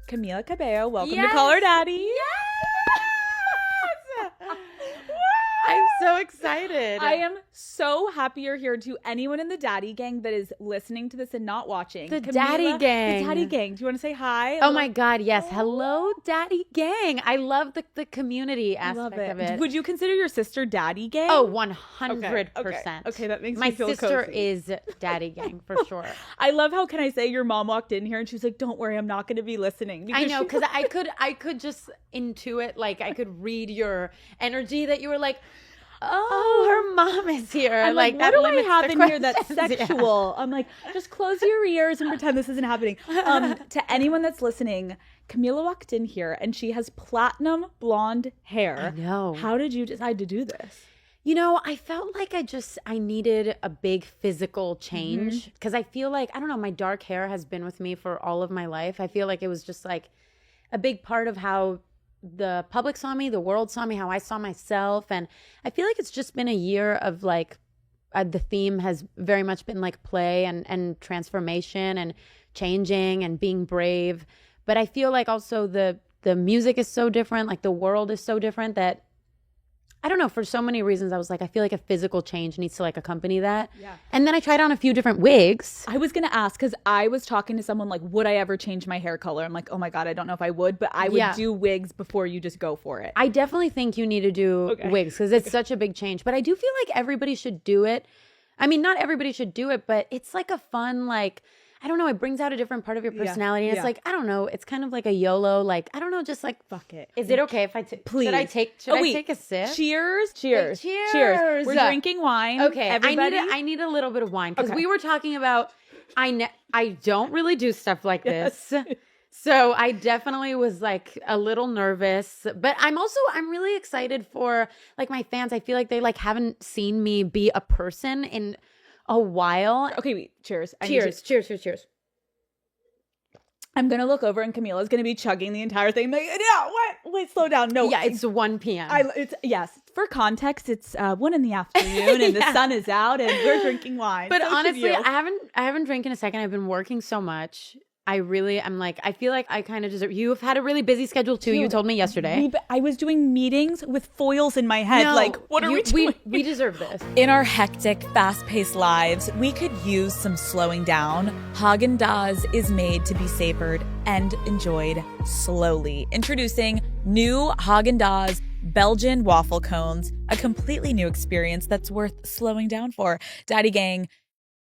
Camila Cabello. Welcome to Yes! Call Her Daddy. Yes! I'm so excited. I am so happy you're here. To anyone in the Daddy Gang that is listening to this and not watching. The Daddy Gang. The Daddy Gang. Do you want to say hi? Oh my God, yes. Hello, Daddy Gang. I love the community I love aspect of it. Would you consider your sister Daddy Gang? Oh, 100%. Okay, that makes my me feel sister cozy. is Daddy Gang for sure. I love how, can I say, your mom walked in here and she was like, don't worry, I'm not going to be listening. I know, because I could just intuit, like I could read your energy that you were like, oh, her mom is here. I'm like, what do I have in here that's sexual? Yeah. I'm like, just close your ears and pretend this isn't happening. To anyone that's listening, Camila walked in here and she has platinum blonde hair. I know. How did you decide to do this? You know, I felt like I needed a big physical change because I feel like, I don't know, my dark hair has been with me for all of my life. I feel like it was just like a big part of how the public saw me, the world saw me, how I saw myself. And I feel like it's just been a year of like, the theme has very much been like play and transformation and changing and being brave. But I feel like also the music is so different, like the world is so different that I don't know, for so many reasons, I was like, I feel like a physical change needs to like accompany that. Yeah. And then I tried on a few different wigs. I was going to ask, because I was talking to someone like, would I ever change my hair color? I'm like, oh my God, I don't know if I would, but I would do wigs before you just go for it. I definitely think you need to do wigs because it's such a big change. But I do feel like everybody should do it. I mean, not everybody should do it, but it's like a fun, like, I don't know, it brings out a different part of your personality. And it's like, I don't know, it's kind of like a YOLO, like, I don't know, just like, fuck it. Is it okay if I please? Should I take a sip? Cheers. Cheers. We're drinking wine. Okay, everybody. I need a little bit of wine because we were talking about, I don't really do stuff like this. So I definitely was like a little nervous, but I'm really excited for like my fans. I feel like they like haven't seen me be a person in a while. Okay, wait, cheers. Cheers. I'm going to look over and Camila's going to be chugging the entire thing. Like, yeah, what? Wait, slow down. No. Yeah, it's 1 p.m. Yes. For context, it's 1 in the afternoon and the sun is out and we're drinking wine. But so honestly, I haven't drank in a second. I've been working so much. I feel like I kind of deserve. You have had a really busy schedule too. You told me yesterday. I was doing meetings with foils in my head. No, like, what are we doing? We deserve this. In our hectic, fast-paced lives, we could use some slowing down. Haagen-Dazs is made to be savored and enjoyed slowly. Introducing new Haagen-Dazs Belgian waffle cones, a completely new experience that's worth slowing down for. Daddy Gang,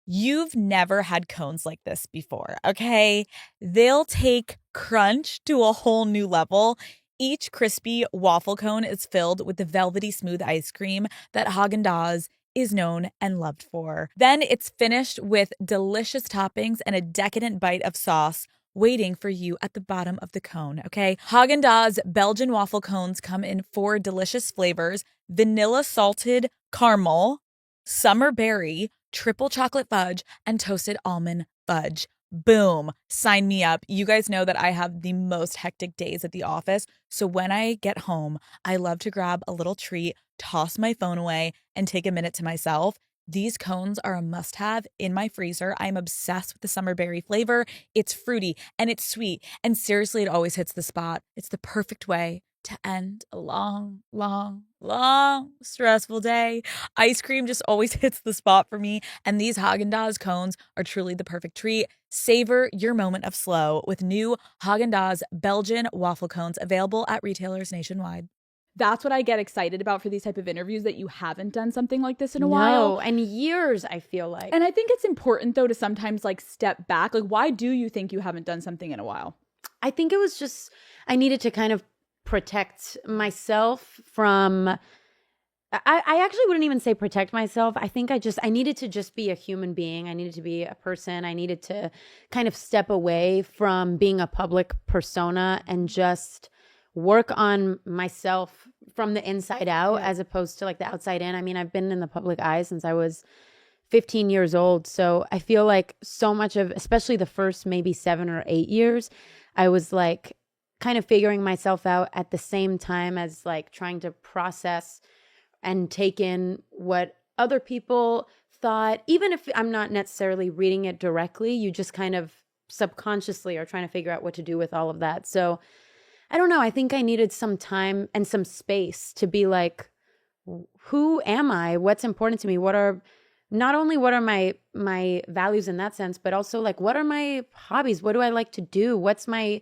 you've never had cones like this before, okay? They'll take crunch to a whole new level. Each crispy waffle cone is filled with the velvety smooth ice cream that Haagen-Dazs is known and loved for. Then it's finished with delicious toppings and a decadent bite of sauce waiting for you at the bottom of the cone, okay? Haagen-Dazs Belgian waffle cones come in 4 delicious flavors: vanilla salted caramel, summer berry, triple chocolate fudge, and toasted almond fudge. Boom. Sign me up. You guys know that I have the most hectic days at the office. So when I get home, I love to grab a little treat, toss my phone away, and take a minute to myself. These cones are a must-have in my freezer. I'm obsessed with the summer berry flavor. It's fruity and it's sweet. And seriously, it always hits the spot. It's the perfect way to end a long, stressful day. Ice cream just always hits the spot for me, and these Haagen-Dazs cones are truly the perfect treat. Savor your moment of slow with new Haagen-Dazs Belgian waffle cones available at retailers nationwide. That's what I get excited about for these type of interviews, that you haven't done something like this in a while. No, and years, I feel like. And I think it's important, though, to sometimes like step back. Like, why do you think you haven't done something in a while? I think it was just, I needed to kind of protect myself from, I actually wouldn't even say protect myself. I think I needed to just be a human being. I needed to be a person. I needed to kind of step away from being a public persona and just work on myself from the inside out as opposed to like the outside in. I mean, I've been in the public eye since I was 15 years old. So I feel like so much of, especially the first maybe 7 or 8 years, I was like kind of figuring myself out at the same time as like trying to process and take in what other people thought. Even if I'm not necessarily reading it directly, you just kind of subconsciously are trying to figure out what to do with all of that. So I don't know. I think I needed some time and some space to be like, who am I? What's important to me? What are my values in that sense, but also like, what are my hobbies? What do I like to do? What's my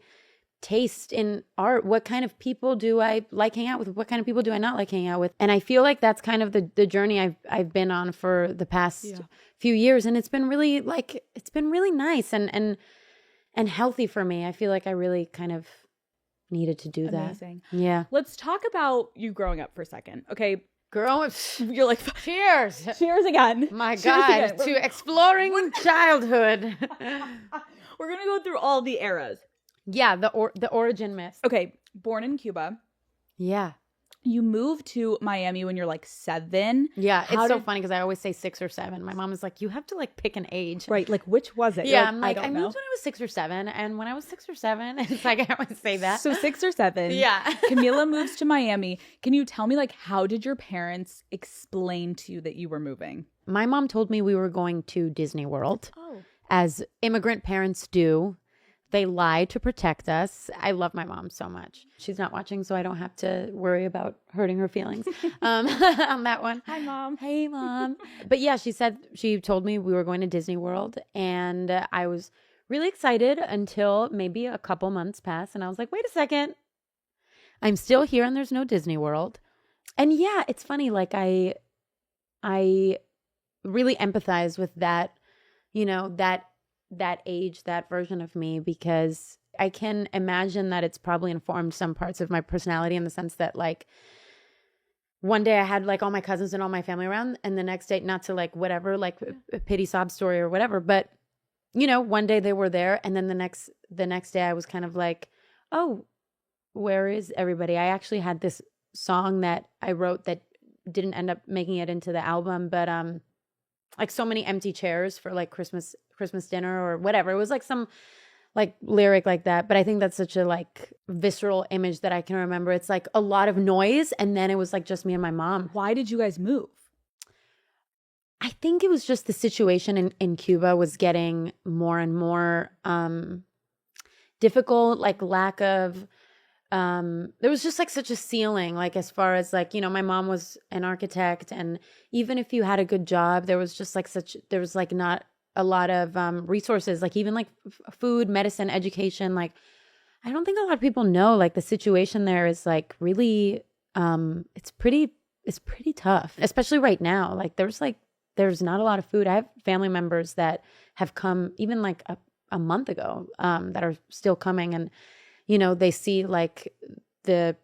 taste in art? What kind of people do I like hanging out with? What kind of people do I not like hanging out with? And I feel like that's kind of the journey I've been on for the past few years. And it's been really nice and healthy for me. I feel like I really kind of needed to do that. Amazing. Yeah. Let's talk about you growing up for a second. Okay. You're like, cheers. Cheers again. My Cheers God, again. to exploring childhood. We're going to go through all the eras. Yeah, the origin myth. Okay, born in Cuba. Yeah. You moved to Miami when you're like 7. Yeah, it's so funny because I always say 6 or 7. My mom is like, you have to like pick an age. Right, like which was it? Yeah, like, I'm like, I don't know. moved when I was 6 or 7. And when I was 6 or 7, it's like, I always say that. So 6 or 7. Yeah. Camila moves to Miami. Can you tell me, like, how did your parents explain to you that you were moving? My mom told me we were going to Disney World. Oh. As immigrant parents do. They lie to protect us. I love my mom so much. She's not watching, so I don't have to worry about hurting her feelings on that one. Hi, Mom. Hey, Mom. But yeah, she told me we were going to Disney World, and I was really excited until maybe a couple months passed, and I was like, wait a second. I'm still here, and there's no Disney World. And yeah, it's funny. Like I really empathize with that, that age, that version of me, because I can imagine that it's probably informed some parts of my personality in the sense that like one day I had like all my cousins and all my family around, and the next day, not to like whatever, like a pity sob story or whatever, but one day they were there, and then the next day I was kind of like, oh, where is everybody? I actually had this song that I wrote that didn't end up making it into the album, but like so many empty chairs for like Christmas dinner or whatever. It was like some like lyric like that. But I think that's such a like visceral image that I can remember. It's like a lot of noise, and then it was like just me and my mom. Why did you guys move? I think it was just the situation in Cuba was getting more and more difficult, like lack of there was just like such a ceiling, like as far as like, my mom was an architect, and even if you had a good job, there was just like there was like not a lot of resources, like even like food, medicine, education. Like, I don't think a lot of people know, like the situation there is like really, it's pretty tough, especially right now. Like there's not a lot of food. I have family members that have come even like a month ago that are still coming, and they see like the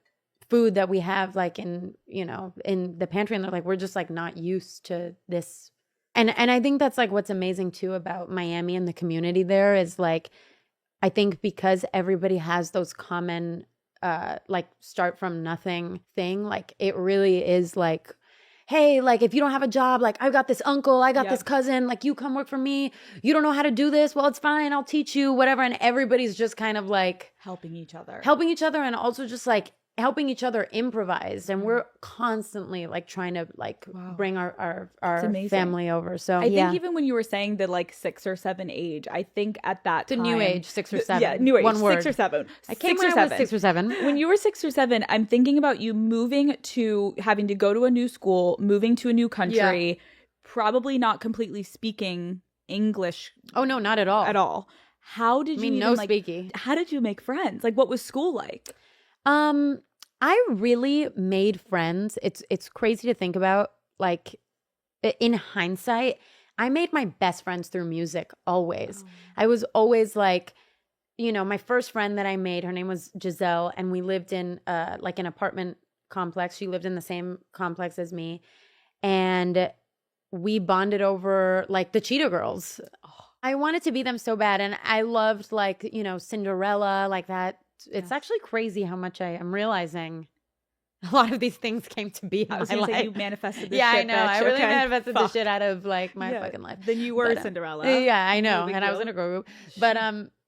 food that we have like in the pantry, and they're like, we're just like not used to this. And I think that's like what's amazing too about Miami and the community there is like, I think because everybody has those common like start from nothing thing, like it really is like, hey, like if you don't have a job, like I've got this uncle, I got this cousin, like you come work for me. You don't know how to do this. Well, it's fine. I'll teach you, whatever. And everybody's just kind of like helping each other and also just like helping each other improvise. And we're constantly like trying to like bring our family over. So I think even when you were saying the like 6 or 7 age, I think at that time, the new age, 6 or 7. Yeah, new age, one word. 6 or 7. I came when I was 6 or 7. When you were 6 or 7, I'm thinking about you moving to having to go to a new school, moving to a new country, probably not completely speaking English. Oh no, not at all. At all. How did you no speaking. How did you make friends? Like what was school like? I really made friends. It's crazy to think about. Like in hindsight, I made my best friends through music always. I was always like, my first friend that I made, her name was Giselle, and we lived in like an apartment complex. She lived in the same complex as me, and we bonded over like the Cheetah Girls. I wanted to be them so bad, and I loved like Cinderella, like that. It's actually crazy how much I am realizing a lot of these things came to be in my life. You manifested this shit, I know. Bitch. I really manifested the shit out of like my fucking life. Then you were Cinderella. Yeah, I know. And I was in a girl group. But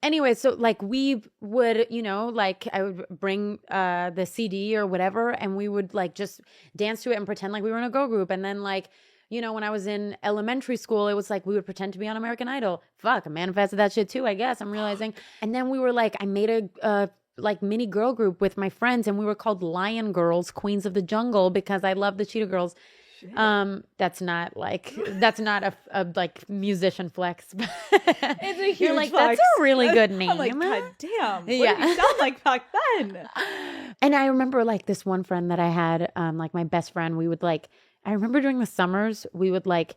anyway, so like we would, like I would bring the CD or whatever, and we would like just dance to it and pretend like we were in a girl group. And then like, when I was in elementary school, it was like we would pretend to be on American Idol. Fuck, I manifested that shit too, I guess. I'm realizing. And then we were like, I made a like mini girl group with my friends, and we were called Lion Girls, Queens of the Jungle, because I love the Cheetah Girls. That's not a like musician flex. It's a huge You're like, flex. that's a really good name. I'm like, God damn. What did Yeah. you sound like back then? And I remember like this one friend that I had, like my best friend, we would like, I remember during the summers, we would like,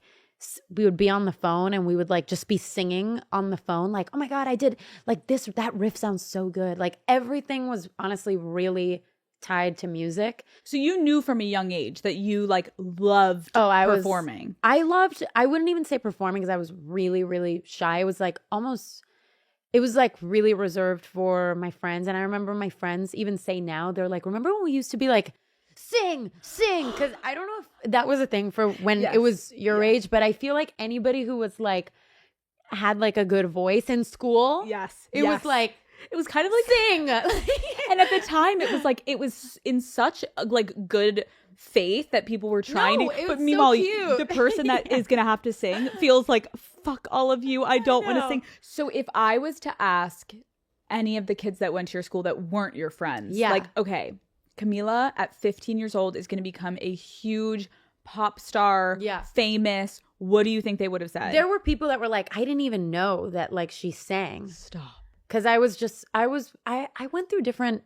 we would be on the phone and we would like just be singing on the phone. Like, oh my God, I did like this, that riff sounds so good. Like everything was honestly really tied to music. So you knew from a young age that you like loved performing. I wouldn't even say performing because I was really, really shy. It was like really reserved for my friends. And I remember my friends even say now, they're like, remember when we used to be like, sing, because I don't know if that was a thing for when it was your age, but I feel like anybody who was like, had like a good voice in school. It was like, it was kind of like sing. And at the time it was like, it was in such like good faith that people were trying to, but meanwhile so the person that is going to have to sing feels like, fuck all of you. I don't want to sing. So if I was to ask any of the kids that went to your school that weren't your friends, like, okay, Camila at 15 years old is going to become a huge pop star, famous. What do you think they would have said? There were people that were like, I didn't even know that like she sang. Stop. Because I went through different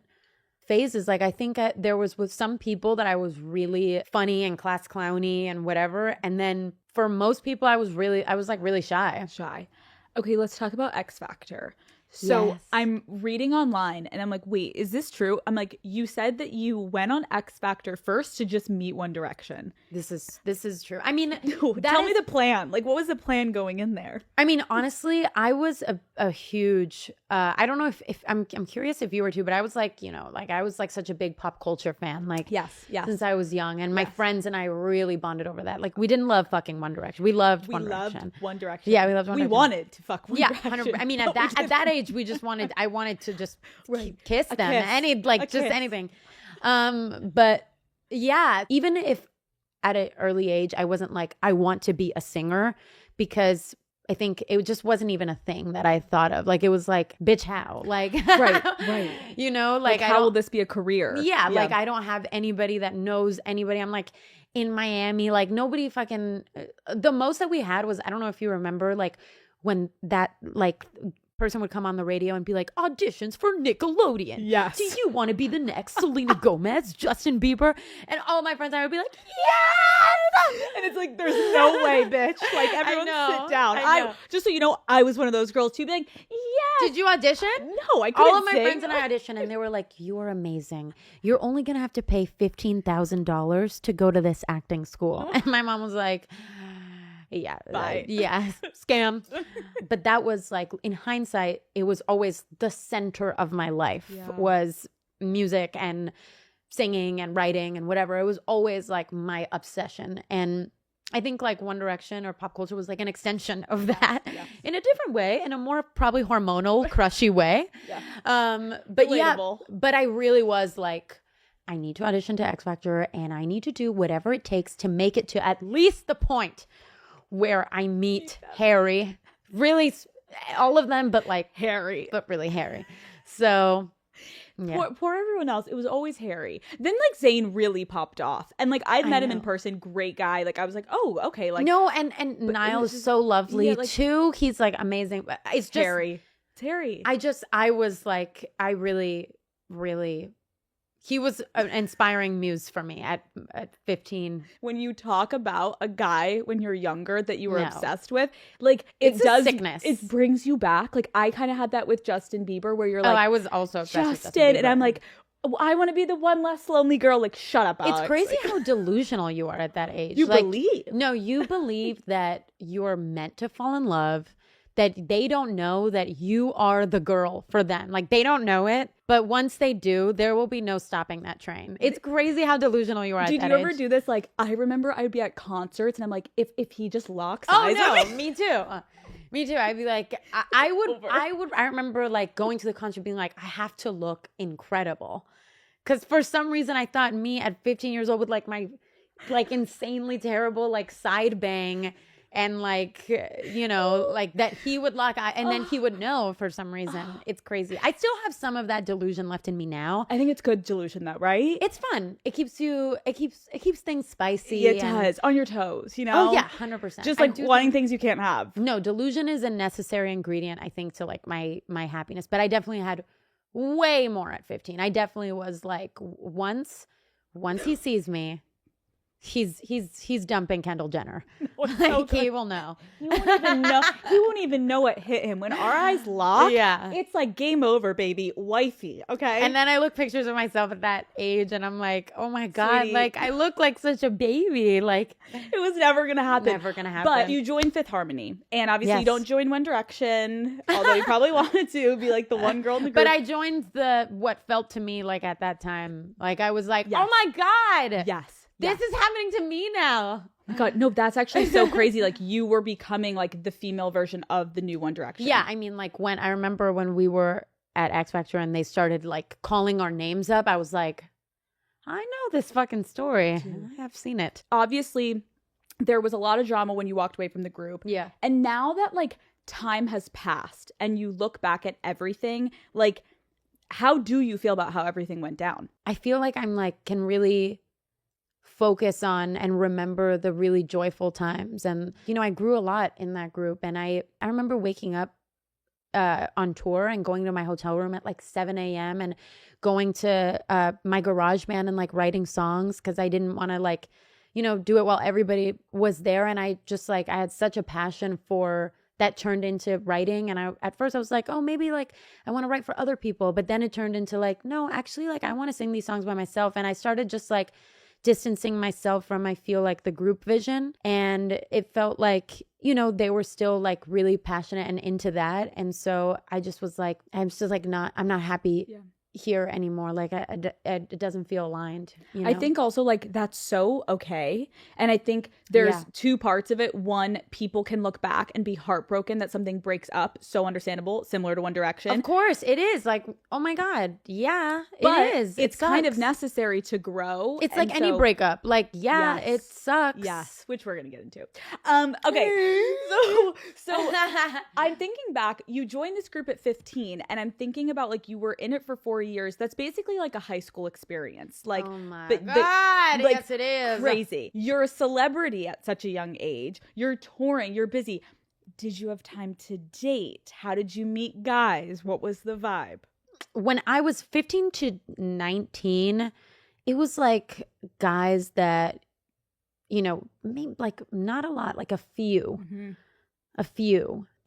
phases. Like I think there was with some people that I was really funny and class clowny and whatever. And then for most people, I was like really shy. Okay, let's talk about X Factor. So I'm reading online and I'm like, wait, is this true? I'm like, you said that you went on X Factor first to just meet One Direction. This is true. I mean, tell me the plan. Like, what was the plan going in there? I mean, honestly, I was a huge, I don't know if I'm curious if you were too, but I was like, I was like such a big pop culture fan. Like, yes. Since I was young, and my friends and I really bonded over that. Like, we didn't love fucking One Direction. We loved One Direction. One Direction. Yeah, we loved One Direction. We wanted to fuck One Direction. 100%. I mean, at that age, I wanted to just kiss them. Anything. But yeah, even if at an early age, I wasn't like, I want to be a singer, because I think it just wasn't even a thing that I thought of. Like, it was like, bitch, how? Like, right. Like how will this be a career? Yeah, like I don't have anybody that knows anybody. I'm like in Miami, like nobody fucking, the most that we had was, I don't know if you remember, like when that like person would come on the radio and be like, auditions for Nickelodeon. Yes. Do you want to be the next Selena Gomez, Justin Bieber? And all my friends and I would be like, yes! And it's like, there's no way, bitch. Like, everyone sit down. I just so you know, I was one of those girls too, being like, yes. Did you audition? No, I couldn't All of my sing. friends and I auditioned, and they were like, you are amazing. You're only going to have to pay $15,000 to go to this acting school. And my mom was like, yeah. Bye. Scam. But that was like, in hindsight, it was always the center of my life was music and singing and writing and whatever. It was always like my obsession. And I think like One Direction or pop culture was like an extension of that in a different way, in a more probably hormonal, crushy way. But relatable. But I really was like, I need to audition to X Factor, and I need to do whatever it takes to make it to at least the point where I meet Harry. Really, all of them, but like Harry. But really Harry. So, yeah. Poor everyone else. It was always Harry. Then like Zayn really popped off. And like I've met him in person. Great guy. Like I was like, oh, okay. Like no, and Niall is so lovely too. He's like amazing. But it's just Harry. It's Harry. I was like, I really, really, he was an inspiring muse for me at 15. When you talk about a guy when you're younger that you were obsessed with, like it does sickness. It brings you back. Like I kind of had that with Justin Bieber, where you're like, I was also obsessed with Justin Bieber. And I'm like, I want to be the one less lonely girl. Like, shut up, Alex. It's crazy how delusional you are at that age. You believe. No, you believe that you're meant to fall in love, that they don't know that you are the girl for them. Like, they don't know it. But once they do, there will be no stopping that train. It's crazy how delusional you are at that age. Did you ever do this? Like, I remember I'd be at concerts and I'm like, if he just locks eyes with me. Me too. Me too. I'd be like, I remember like going to the concert being like, I have to look incredible. Because for some reason I thought me at 15 years old with like my like insanely terrible like side bang and like like that he would lock eye and then he would know for some reason. It's crazy. I still have some of that delusion left in me now. I think it's good delusion though, right? It's fun. It keeps things spicy. It does, on your toes, Oh yeah, 100%. Just like wanting things you can't have. No, delusion is a necessary ingredient, I think, to like my happiness. But I definitely had way more at 15. I definitely was like once he sees me, he's dumping Kendall Jenner. Like he will know. He won't even know. He won't even know what hit him. When our eyes lock, it's like game over, baby, wifey. Okay. And then I look pictures of myself at that age, and I'm like, oh my god, Sweetie. like I look like such a baby. Like it was never gonna happen. Never gonna happen. But you joined Fifth Harmony, and obviously you Yes. don't join One Direction, although you probably wanted to be like the one girl in the group. But I joined what felt to me like at that time, like I was like, Yes. oh my god, Yes. this is happening to me now. Oh my God, no, that's actually so crazy. Like you were becoming like the female version of the new One Direction. Yeah, I mean, like I remember when we were at X Factor and they started like calling our names up, I was like, I know this fucking story. I've seen it. Obviously, there was a lot of drama when you walked away from the group. Yeah. And now that like time has passed and you look back at everything, like how do you feel about how everything went down? I feel like I'm like can really focus on and remember the really joyful times. And, I grew a lot in that group. And I remember waking up on tour and going to my hotel room at like 7 a.m. and going to my garage band and like writing songs because I didn't want to like, do it while everybody was there. And I just like, I had such a passion for that turned into writing. And at first I was like, oh, maybe like I want to write for other people. But then it turned into like, no, actually like I want to sing these songs by myself. And I started just like distancing myself from, I feel like, the group vision. And it felt like, they were still like really passionate and into that. And so I just was like, I'm not happy here anymore. Like it doesn't feel aligned. I think also like that's so okay. And I think there's two parts of it. One, people can look back and be heartbroken that something breaks up. So understandable, similar to One Direction. Of course it is. Like, oh my God. Yeah, but it is. It's kind of necessary to grow. It's like any breakup. Like, it sucks. Yes, which we're going to get into. Okay. So I'm thinking back, you joined this group at 15 and I'm thinking about like you were in it for 4 years. That's basically like a high school experience. Like, oh my God, like, yes it is. Crazy. You're a celebrity at such a young age. You're touring, you're busy. Did you have time to date? How did you meet guys? What was the vibe? When I was 15 to 19, it was like guys that, maybe like not a lot, like a few.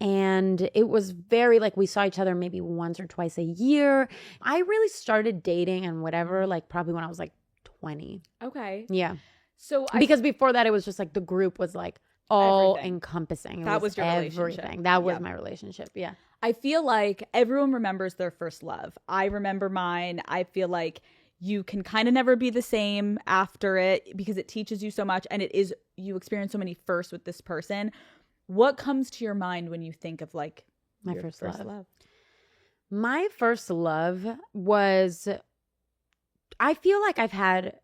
And it was very like we saw each other maybe once or twice a year. I really started dating and whatever, like probably when I was like 20. Okay. Yeah. So because before that, it was just like the group was like all encompassing. That was your relationship. That was my relationship. Yeah. I feel like everyone remembers their first love. I remember mine. I feel like you can kind of never be the same after it because it teaches you so much. And you experience so many firsts with this person. What comes to your mind when you think of like my first love? My first love was, I feel like I've had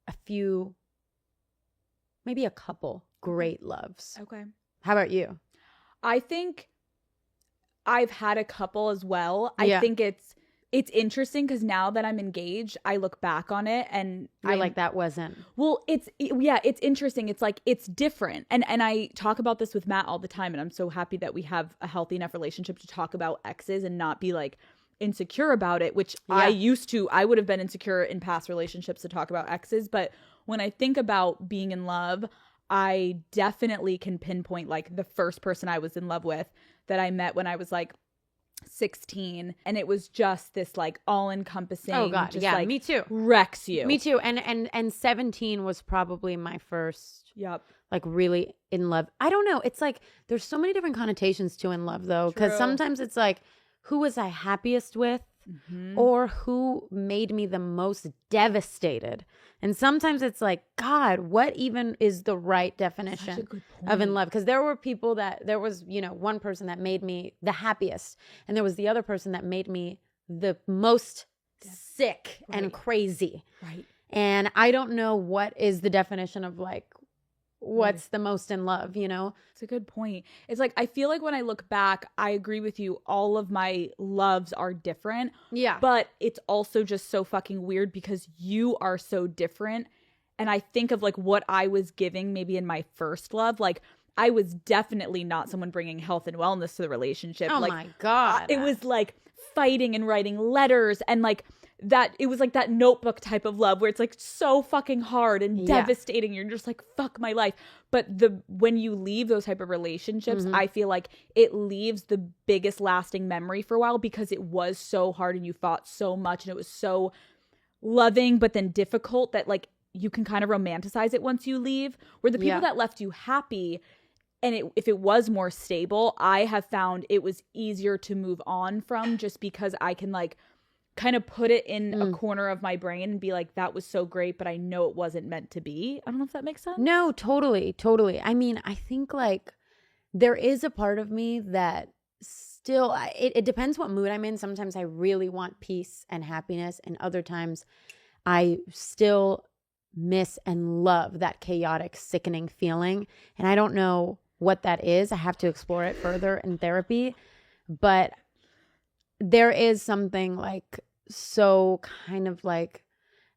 a few, maybe a couple great loves. Okay. How about you? I think I've had a couple as well. I think it's interesting because now that I'm engaged, I look back on it and I like that wasn't. Well, it's interesting. It's like, it's different. And I talk about this with Matt all the time. And I'm so happy that we have a healthy enough relationship to talk about exes and not be like insecure about it, which I would have been insecure in past relationships to talk about exes. But when I think about being in love, I definitely can pinpoint like the first person I was in love with that I met when I was like 16, and it was just this like all-encompassing, oh God, just, yeah, like, me too, wrecks you. Me too. And 17 was probably my first like really in love. I don't know, it's like there's so many different connotations to in love though, because sometimes it's like who was I happiest with, or who made me the most devastated. And sometimes it's like, God, what even is the right definition of in love? Because there were people there was, one person that made me the happiest. And there was the other person that made me the most sick and crazy. Right. And I don't know what is the definition of like, what's the most in love, you know? It's a good point. It's like, I feel like when I look back, I agree with you. All of my loves are different. Yeah. But it's also just so fucking weird because you are so different. And I think of like what I was giving maybe in my first love. Like, I was definitely not someone bringing health and wellness to the relationship. Oh like, my God. It was like fighting and writing letters and like that. It was like that Notebook type of love where it's like so fucking hard and devastating. You're just like, fuck my life. But when you leave those type of relationships, I feel like it leaves the biggest lasting memory for a while because it was so hard and you fought so much and it was so loving but then difficult that like you can kind of romanticize it once you leave. Where the people that left you happy, and if it was more stable, I have found it was easier to move on from just because I can like kind of put it in a corner of my brain and be like, that was so great, but I know it wasn't meant to be. I don't know if that makes sense. No, totally. I mean, I think like there is a part of me that still, it depends what mood I'm in. Sometimes I really want peace and happiness, and other times I still miss and love that chaotic, sickening feeling. And I don't know what that is. I have to explore it further in therapy. But there is something like so kind of like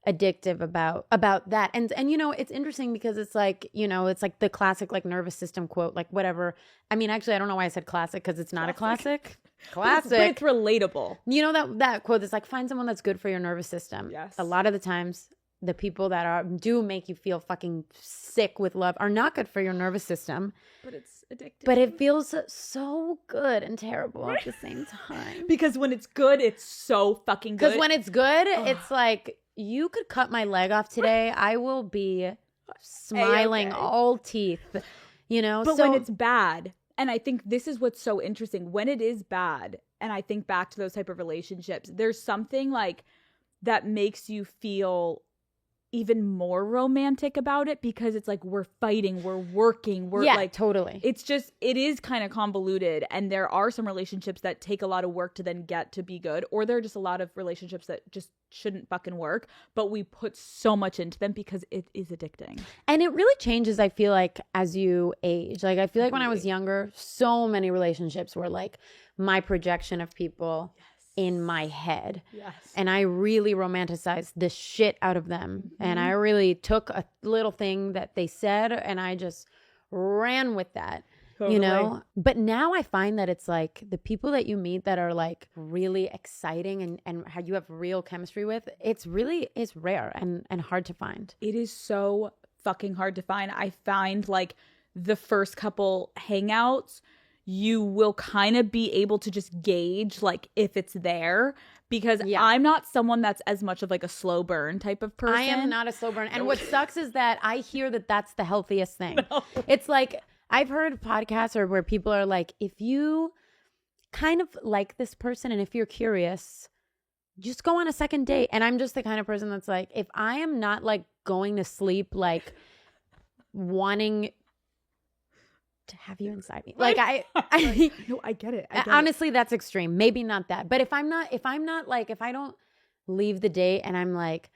addictive about that. And you know, it's interesting because it's like, you know, it's like the classic like nervous system quote, like whatever. I mean, actually, I don't know why I said classic because it's not a classic. Classic. But it's relatable. You know, that quote is like, find someone that's good for your nervous system. Yes. A lot of the times, the people that do make you feel fucking sick with love are not good for your nervous system. But it's addictive. But it feels so good and terrible at the same time. Because when it's good, it's so fucking good. Because when it's good, it's like, you could cut my leg off today. I will be smiling all teeth, you know? But when it's bad, and I think this is what's so interesting, when it is bad, and I think back to those type of relationships, there's something like that makes you feel even more romantic about it because it's like we're fighting, we're working, we're like totally. It's just, it is kind of convoluted, and there are some relationships that take a lot of work to then get to be good, or there are just a lot of relationships that just shouldn't fucking work, but we put so much into them because it is addicting. And it really changes, I feel like, as you age. Like, I feel like when I was younger, so many relationships were like my projection of people in my head. Yes. And I really romanticized the shit out of them. And I really took a little thing that they said and I just ran with that. Totally. You know? But now I find that it's like the people that you meet that are like really exciting and how you have real chemistry with, it's rare and hard to find. It is so fucking hard to find. I find like the first couple hangouts, you will kind of be able to just gauge like if it's there, because I'm not someone that's as much of like a slow burn type of person. I am not a slow burn. And what sucks is that I hear that that's the healthiest thing. No. It's like, I've heard podcasts or where people are like, if you kind of like this person and if you're curious, just go on a second date. And I'm just the kind of person that's like, if I am not like going to sleep, like wanting to have you inside me. Like no, I get it. Honestly, that's extreme. Maybe not that. But if I don't leave the date and I'm like,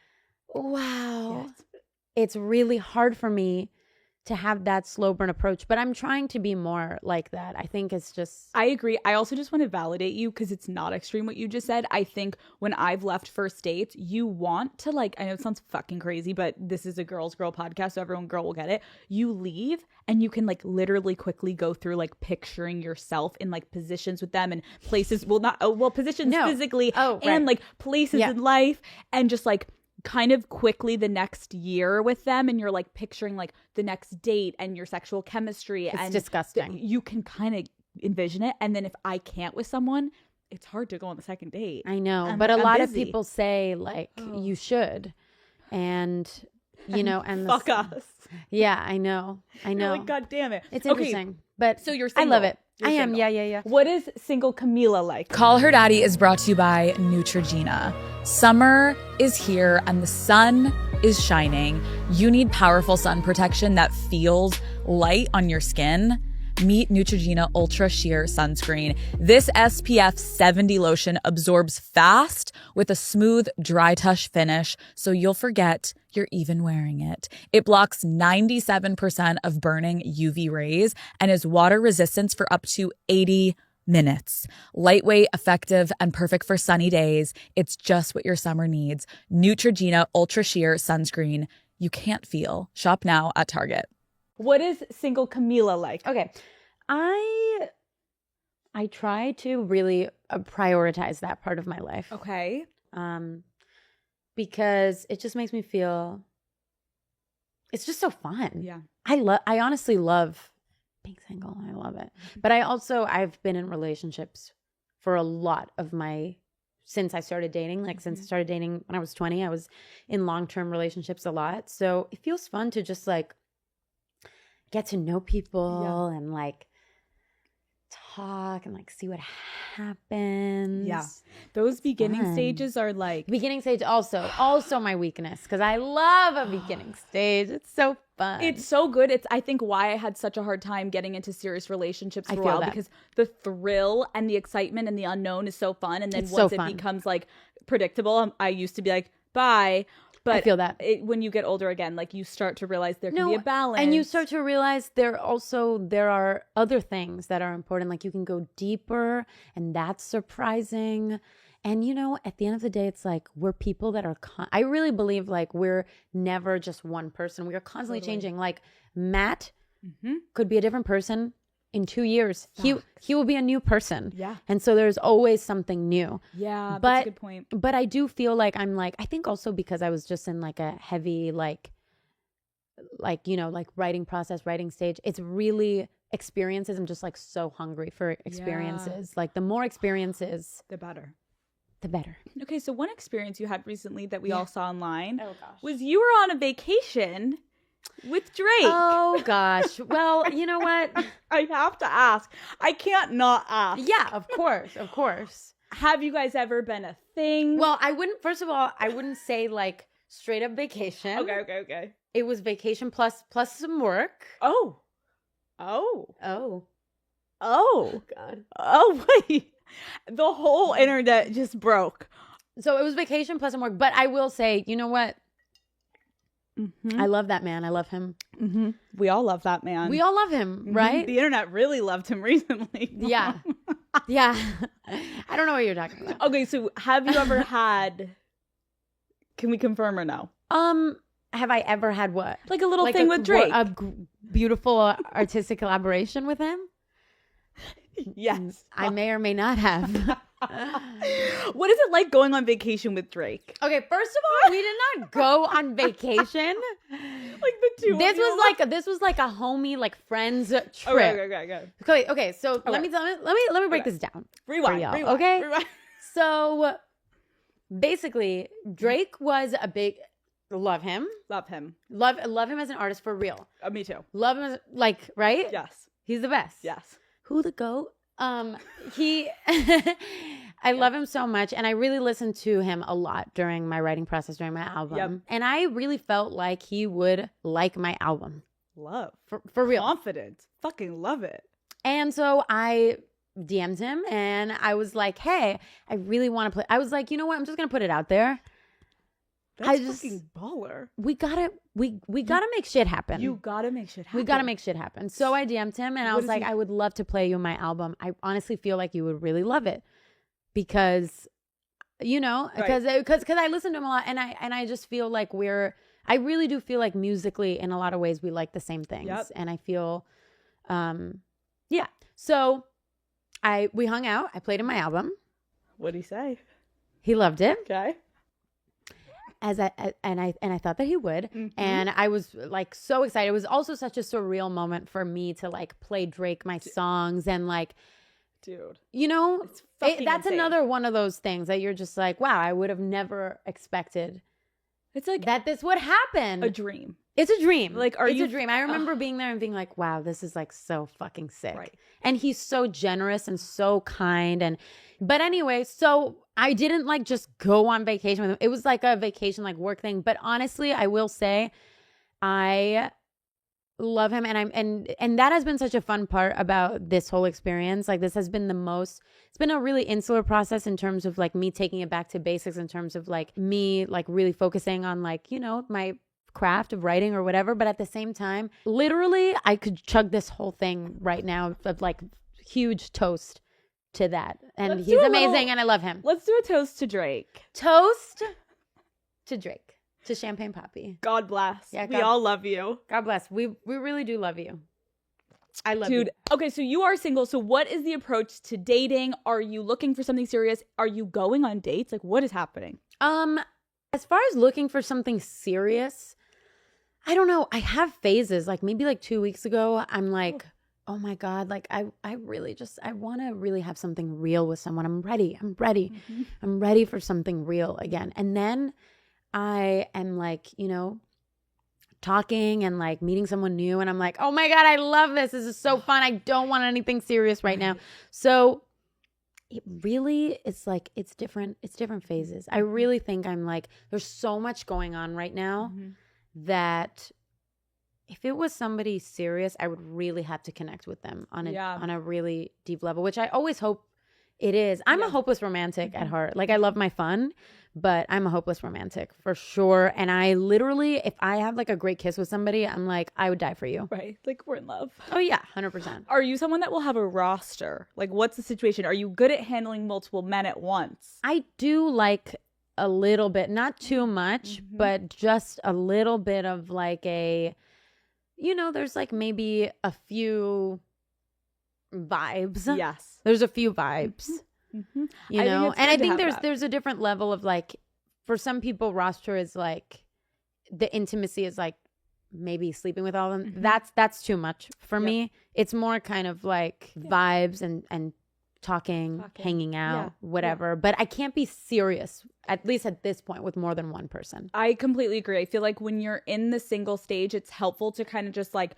wow, it's really hard for me to have that slow burn approach, but I'm trying to be more like that. I think it's just... I agree. I also just want to validate you because it's not extreme what you just said. I think when I've left first dates, you want to like, I know it sounds fucking crazy, but this is a girl podcast, so everyone girl will get it. You leave and you can like literally quickly go through like picturing yourself in like positions with them and places, positions physically and like places in life, and just like kind of quickly the next year with them, and you're like picturing like the next date and your sexual chemistry. It's disgusting. You can kind of envision it. And then if I can't with someone, it's hard to go on the second date. I know, but a lot of people say like you should, and you know, and fuck us. Yeah, I know. You're like, God damn it. It's interesting, but so you're single. I love it. You're I am. single. Yeah. What is single Camila like? Call Her Daddy is brought to you by Neutrogena. Summer is here and the sun is shining. You need powerful sun protection that feels light on your skin. Meet Neutrogena Ultra Sheer Sunscreen. This SPF 70 lotion absorbs fast with a smooth, dry touch finish so you'll forget you're even wearing it. It blocks 97% of burning UV rays and is water resistant for up to 80 minutes. Lightweight, effective, and perfect for sunny days. It's just what your summer needs. Neutrogena Ultra Sheer Sunscreen. You can't feel. Shop now at Target. What is single Camila like? Okay. I try to really prioritize that part of my life. Okay. Because it just makes me feel, it's just so fun. Yeah. I honestly love being single. I love it. But I've been in relationships for a lot of since I started dating. Like since I started dating when I was 20, I was in long-term relationships a lot. So it feels fun to just like get to know people and like talk and like see what happens. Yeah. Those beginning stages are like beginning stage also my weakness, because I love a beginning stage. It's so fun. it's so good. It's I think why I had such a hard time getting into serious relationships for a while, because the thrill and the excitement and the unknown is so fun, and then It's once so it fun. becomes like predictable, I used to be like bye. But I feel that. when you get older again, like you start to realize there can be a balance. And you start to realize there are other things that are important. Like you can go deeper, and that's surprising. And at the end of the day, it's like we're people that are, I really believe like we're never just one person. We are constantly changing. Like Matt could be a different person in 2 years. He will be a new person. Yeah. And so there's always something new. Yeah, But that's a good point. But I do feel like I think also because I was just in like a heavy like writing process, writing stage. It's really experiences. I'm just like so hungry for experiences. Like the more experiences, The better. the better. Okay, so one experience you had recently that we all saw online Oh gosh. was you were on a vacation with Drake. Oh gosh. Well, you know what? I have to ask. I can't not ask. Yeah, of course. Have you guys ever been a thing? Well, first of all, I wouldn't say like straight up vacation. Okay. It was vacation plus some work. Oh. Oh God. Oh, wait. The whole internet just broke. So it was vacation plus some work. But I will say, you know what? I love that man. I love him. We all love that man. We all love him, right? The internet really loved him recently. Yeah. Yeah. I don't know what you're talking about. Okay, so have you ever had, can we confirm or no? Have I ever had what? Like a little thing with Drake? Beautiful artistic collaboration with him? Yes. I may or may not have. What is it like going on vacation with Drake? Okay, first of all, we did not go on vacation. Like the two This of you? was like a homie, like friends trip. Okay. So let me break this down. Rewind. Okay. Rewind. So basically, Drake was a big love him. Love him. Love him as an artist for real. Me too. Love him as right? Yes. He's the best. Yes. Who the goat? He I love him so much, and I really listened to him a lot during my writing process, during my album. Yep. And I really felt like he would like my album. Love. For real. Confidence. Fucking love it. And so I DM'd him and I was like, hey, I really want to play. I was like, you know what? I'm just going to put it out there. That's fucking baller. We gotta make shit happen. You gotta make shit happen. We gotta make shit happen. So I DM'd him and I was like, I would love to play you my album. I honestly feel like you would really love it because, because I listen to him a lot, and I just feel like I really do feel like musically in a lot of ways we like the same things. Yep. And I feel, yeah. So we hung out. I played him my album. What'd he say? He loved it. Okay. And I thought that he would, and I was like so excited. It was also such a surreal moment for me to like play Drake my songs and like, dude, it's that's insane. another one of those things that you're just like, wow, I would have never expected. It's like that this would happen. A dream. It's a dream. Like, it's a dream. I remember being there and being like, wow, this is like so fucking sick. Right. And he's so generous and so kind. But anyway, so I didn't like just go on vacation with him. It was like a vacation, like work thing. But honestly, I will say I love him, and that has been such a fun part about this whole experience. Like, this has been it's been a really insular process in terms of like me taking it back to basics, in terms of like me like really focusing on like, you know, my craft of writing or whatever. But at the same time, literally I could chug this whole thing right now of like huge toast to that. And he's amazing and I love him. Let's do a toast to Drake. Toast to Drake. To Champagne Poppy. God bless. Yeah, we all love you. God bless. We really do love you. I love you. Dude, okay, so you are single. So what is the approach to dating? Are you looking for something serious? Are you going on dates? Like, what is happening? As far as looking for something serious, I don't know. I have phases. Like maybe like 2 weeks ago, I'm like, oh my God, like I want to really have something real with someone. I'm ready. Mm-hmm. I'm ready for something real again. And then I am like, you know, talking and like meeting someone new, and I'm like, oh my God, I love this. This is so fun. I don't want anything serious right now. So it really is like, it's different phases. I really think I'm like, there's so much going on right now that if it was somebody serious, I would really have to connect with them on a really deep level, which I always hope it is. I'm a hopeless romantic at heart. Like, I love my fun, but I'm a hopeless romantic for sure. And I literally, if I have like a great kiss with somebody, I'm like, I would die for you. Right. Like, we're in love. Oh yeah, 100%. Are you someone that will have a roster? Like, what's the situation? Are you good at handling multiple men at once? I do like a little bit, not too much, but just a little bit of like a, you know, there's like maybe a few vibes. Yes. There's a few vibes. You know, and I think there's a different level of like, for some people, roster is like, the intimacy is like maybe sleeping with all of them. That's too much for me. It's more kind of like vibes and talking, hanging out, whatever. But I can't be serious, at least at this point, with more than one person. I completely agree. I feel like when you're in the single stage, it's helpful to kind of just like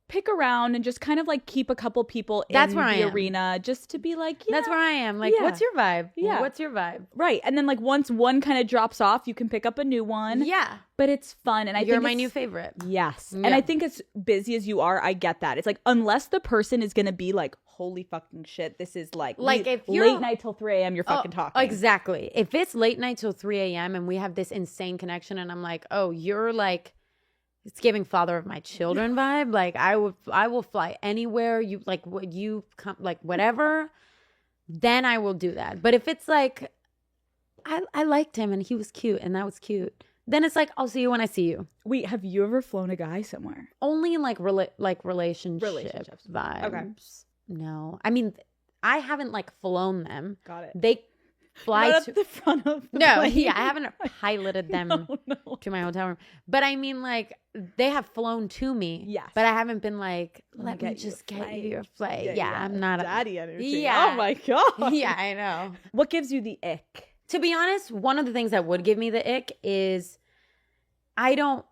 pick around and just kind of like keep a couple people in the arena, just to be like, that's where I am. Like, what's your vibe? Yeah. What's your vibe? Right. And then like once one kind of drops off, you can pick up a new one. Yeah. But it's fun. And I think you're my new favorite. Yes. Yeah. And I think as busy as you are, I get that. It's like, unless the person is going to be like, holy fucking shit, this is like if you're late night till 3 a.m., you're fucking talking. Exactly. If it's late night till 3 a.m. and we have this insane connection and I'm like, oh, you're like, it's giving father of my children vibe. Like, I will fly anywhere. You like what you come, like whatever, then I will do that. But if it's like, I liked him and he was cute and that was cute, then it's like, I'll see you when I see you. Wait, have you ever flown a guy somewhere? Only in like relationships vibes. Okay. No, I mean, I haven't like flown them. Got it. They fly Not to at the front of the no, plane. yeah, I haven't piloted them to my hotel room. But I mean, like, they have flown to me. Yes. But I haven't been like, let me just get you your flight. Yeah, I'm not daddy energy. Yeah. Oh my God. Yeah, I know. What gives you the ick? To be honest, one of the things that would give me the ick is I don't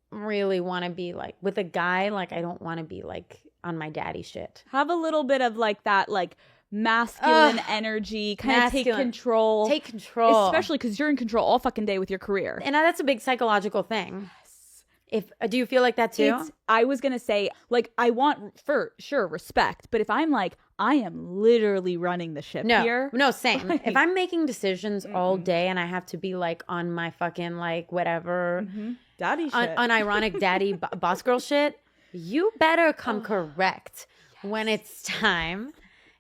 really want to be like with a guy. Like, I don't want to be like on my daddy shit. Have a little bit of like that, like masculine energy, kind of take control. Take control. Especially because you're in control all fucking day with your career. And that's a big psychological thing. Do you feel like that too? I was going to say, like, I want for sure respect, but if I'm like, I am literally running the ship here. No, same. Like, if I'm making decisions all day and I have to be like on my fucking like whatever daddy shit, unironic daddy boss girl shit, you better come correct when it's time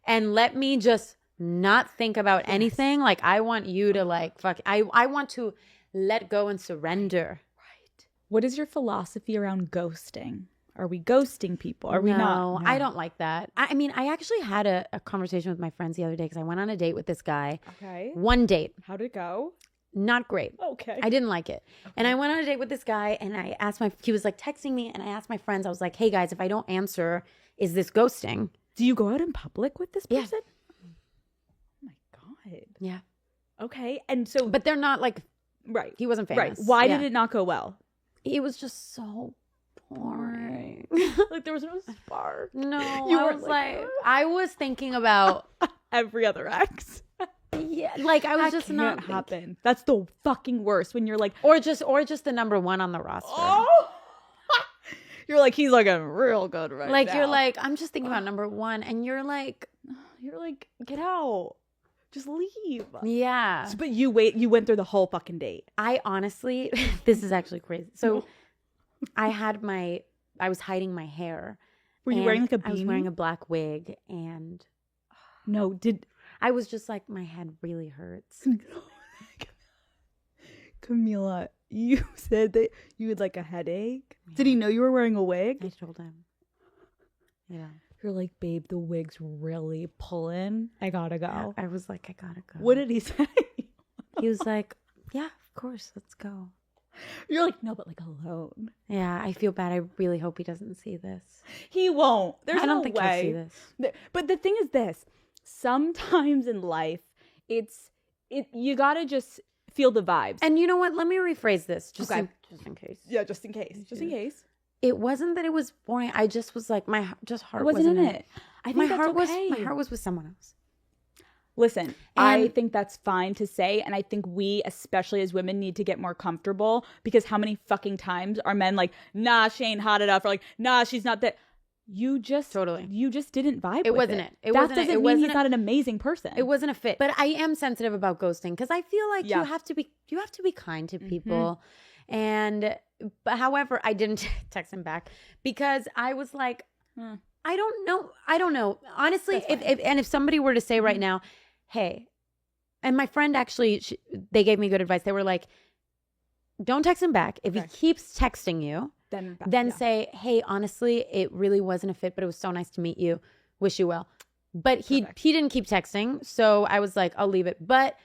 and let me just not think about anything. Like, I want you to like I want to let go and surrender. What is your philosophy around ghosting? Are we ghosting people? Are we not? No, I don't like that. I mean, I actually had a conversation with my friends the other day because I went on a date with this guy. Okay. One date. How'd it go? Not great. Okay. I didn't like it. Okay. And I went on a date with this guy and I asked he was like texting me and I asked my friends, I was like, hey guys, if I don't answer, is this ghosting? Do you go out in public with this person? Yeah. Oh my God. Yeah. Okay. And so. But they're not like. Right. He wasn't famous. Right. Why did it not go well? It was just so boring. Like, there was no spark. No, I was thinking about every other ex. Yeah, like I was that just not happen. That's the fucking worst when you're like, or just the number one on the roster. Oh, You're like, he's looking real good right like now. you're like, I'm just thinking about number one, and you're like, get out. Just leave. yeah. But you went through the whole fucking date. I honestly, this is actually crazy. So I was hiding my hair. Were you wearing like a beanie? I was wearing a black wig, and No, I was just like, my head really hurts. Camila, you said that you had like a headache. Yeah. Did he know you were wearing a wig? I told him. Yeah. You're like, babe, the wig's really pulling. I gotta go. I was like, I gotta go. What did he say? He was like, yeah, of course, let's go. You're like, no, but like alone. Yeah, I feel bad. I really hope he doesn't see this. He won't. I don't think he'll see this. But the thing is this. Sometimes in life, you gotta just feel the vibes. And you know what? Let me rephrase this. Just in case. Yeah, just in case. Just in case. It wasn't that it was boring. I just was like, my heart wasn't in it. I think my heart was with someone else. Listen, I think that's fine to say, and I think we, especially as women, need to get more comfortable, because how many fucking times are men like, nah, she ain't hot enough, or like, nah, she's not that. You just didn't vibe. It wasn't it. That doesn't mean he's not an amazing person. It wasn't a fit. But I am sensitive about ghosting, because I feel like you have to be kind to people. And but however, I didn't text him back because I was like, I don't know. Honestly, if somebody were to say right now, hey, and my friend actually, they gave me good advice. They were like, don't text him back. If he keeps texting you, then say, hey, honestly, it really wasn't a fit, but it was so nice to meet you. Wish you well. But he didn't keep texting, so I was like, I'll leave it. But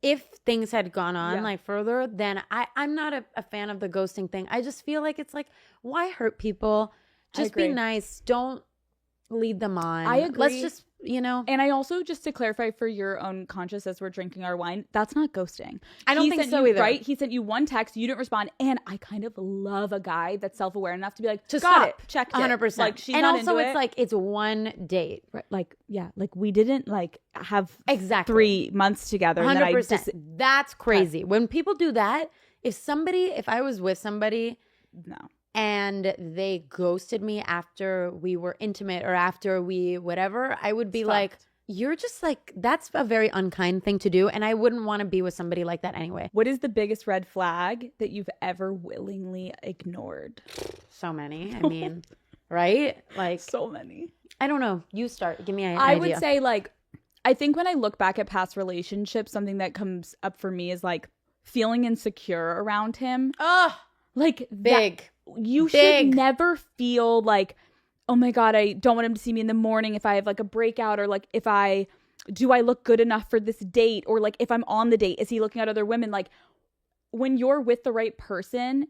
if things had gone on like further, then I'm not a fan of the ghosting thing. I just feel like it's like, why hurt people? Just be nice. Don't lead them on. I agree. Let's just, And I also, just to clarify for your own conscience as we're drinking our wine, that's not ghosting. I don't think so either. Right? He sent you one text, you didn't respond, and I kind of love a guy that's self-aware enough to be like, got it, checked it. 100%. Like, she's and not also, into it's it. like, it's one date. Right, like, yeah, like we didn't like have 3 months together. 100%. That's crazy. When people do that, if I was with somebody, no, and they ghosted me after we were intimate or after we whatever, I would be like, you're just like, that's a very unkind thing to do. And I wouldn't want to be with somebody like that anyway. What is the biggest red flag that you've ever willingly ignored? So many. I mean, right? Like, so many. I don't know. You start. Give me an idea. I would say, like, I think when I look back at past relationships, something that comes up for me is like feeling insecure around him. Oh, like big. You should never feel like, oh my God, I don't want him to see me in the morning if I have like a breakout, or like do I look good enough for this date, or like if I'm on the date, is he looking at other women? Like, when you're with the right person,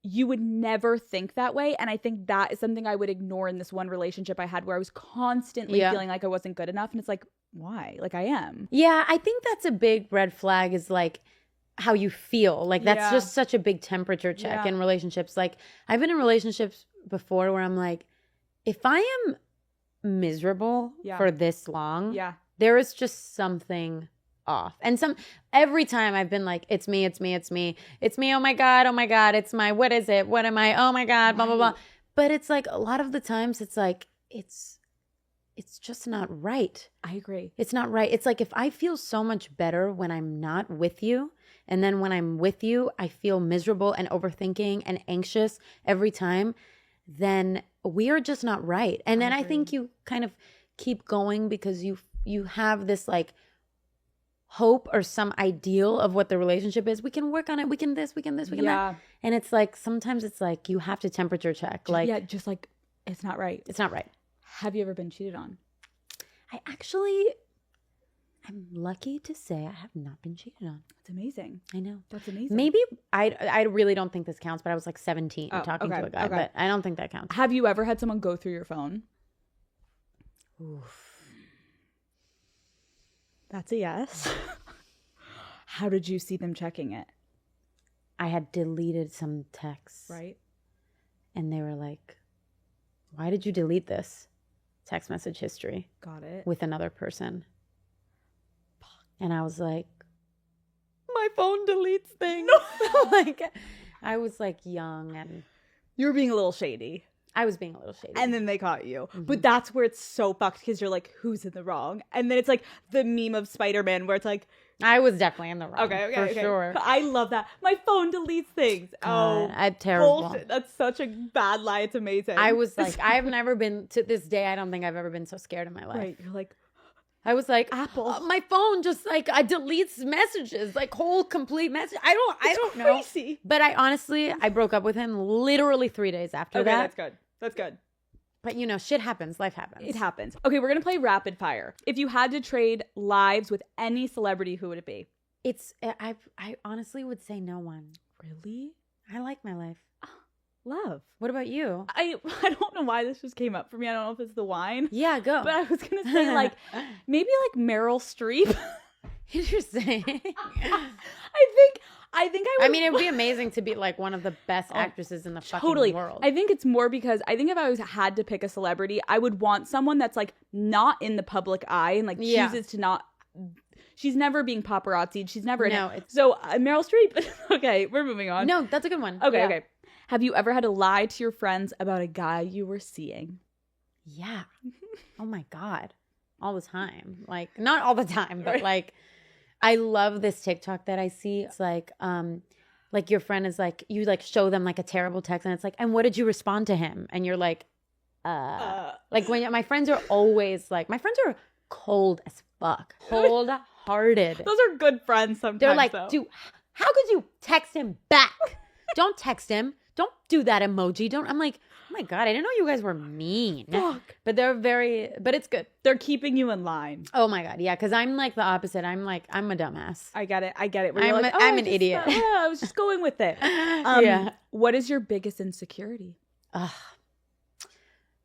you would never think that way. And I think that is something I would ignore in this one relationship I had, where I was constantly feeling like I wasn't good enough. And it's like, why? Like, I am. Yeah, I think that's a big red flag, is like how you feel. Like, that's just such a big temperature check in relationships. Like, I've been in relationships before where I'm like, if I am miserable for this long, there is just something off. And every time I've been like, it's me. Oh my God. It's my, what is it? What am I? Oh my God, blah, blah, blah. But it's like, a lot of the times it's like, it's just not right. I agree. It's not right. It's like, if I feel so much better when I'm not with you, and then when I'm with you, I feel miserable and overthinking and anxious every time, then we are just not right. And then I think you kind of keep going because you have this like hope or some ideal of what the relationship is. We can work on it. We can this, we can that. And it's like, sometimes it's like you have to temperature check. Like, just like, it's not right. It's not right. Have you ever been cheated on? I'm lucky to say I have not been cheated on. That's amazing. I know. That's amazing. Maybe I really don't think this counts, but I was like 17 talking to a guy, but I don't think that counts. Have you ever had someone go through your phone? Oof. That's a yes. How did you see them checking it? I had deleted some texts. Right. And they were like, why did you delete this? Text message history. Got it. With another person. And I was like, my phone deletes things. No. Like, I was like young and You were being a little shady. I was being a little shady. And then they caught you. But that's where it's so fucked because you're like, who's in the wrong? And then it's like the meme of Spider-Man where it's like, I was definitely in the wrong. okay, for sure. I love that. My phone deletes things. God, I'm terrible. Bullshit. That's such a bad lie. It's amazing. I was like, I've never been, to this day, I don't think I've ever been so scared in my life. Right. You're like, I was like, Apple. My phone just like, I deletes messages, like whole complete message. I don't know. Crazy. But I broke up with him literally 3 days after that. That's good. But you know, shit happens. Life happens. It happens. Okay, we're going to play rapid fire. If you had to trade lives with any celebrity, who would it be? I honestly would say no one. Really? I like my life. Love. What about you? I don't know why this just came up for me. I don't know if it's the wine. Yeah, go. But I was going to say like maybe like Meryl Streep. Interesting. I think I would. I mean, it would be amazing to be like one of the best actresses in the fucking world. I think it's more because I think if I had to pick a celebrity, I would want someone that's like not in the public eye and like chooses to not. She's never being paparazzi'd. She's never in it. So Meryl Streep. Okay, we're moving on. No, that's a good one. Okay. Have you ever had to lie to your friends about a guy you were seeing? Yeah. Oh my God. All the time. Like, not all the time, but like, I love this TikTok that I see. It's like your friend is like, you like show them like a terrible text and it's like, and what did you respond to him? And you're like, like when my friends are always like, my friends are cold as fuck. Cold-hearted. Those are good friends sometimes. They're like, though. dude, how could you text him back? Don't text him. Don't do that emoji. I'm like, oh my God, I didn't know you guys were mean. Fuck. But but it's good. They're keeping you in line. Oh my God. Yeah. Cause I'm like the opposite. I'm a dumbass. I get it. I'm an idiot. Yeah, I was just going with it. Yeah. What is your biggest insecurity?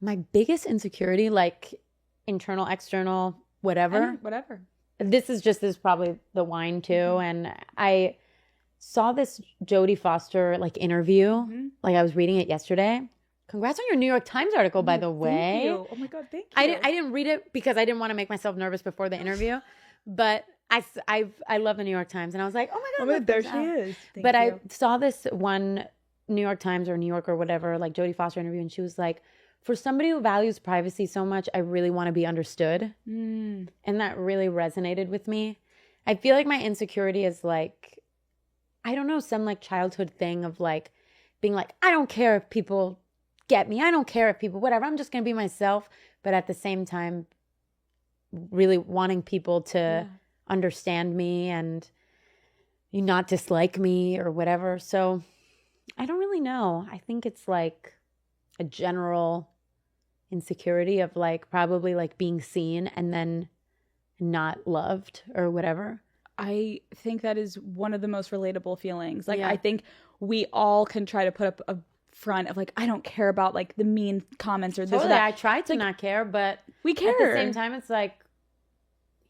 My biggest insecurity, like internal, external, whatever. Whatever. This is probably the wine too. And I saw this Jodie Foster like interview. Like I was reading it yesterday. Congrats on your New York Times article, by the way. Thank you. Oh my God, thank you. I didn't read it because I didn't want to make myself nervous before the interview, but I love the New York Times, and I was like, oh my God, there she is. But I saw this one New York Times or New York or whatever, like Jodie Foster interview, and she was like, for somebody who values privacy so much, I really want to be understood, and that really resonated with me. I feel like my insecurity is like, I don't know, some like childhood thing of like being like, I don't care if people get me. I don't care if people, whatever. I'm just going to be myself. But at the same time, really wanting people to understand me and you not dislike me or whatever. So I don't really know. I think it's like a general insecurity of like probably like being seen and then not loved or whatever. I think that is one of the most relatable feelings. Like, I think we all can try to put up a front of like, I don't care about like the mean comments or this or that. I try to not care, but we care. At the same time, it's like,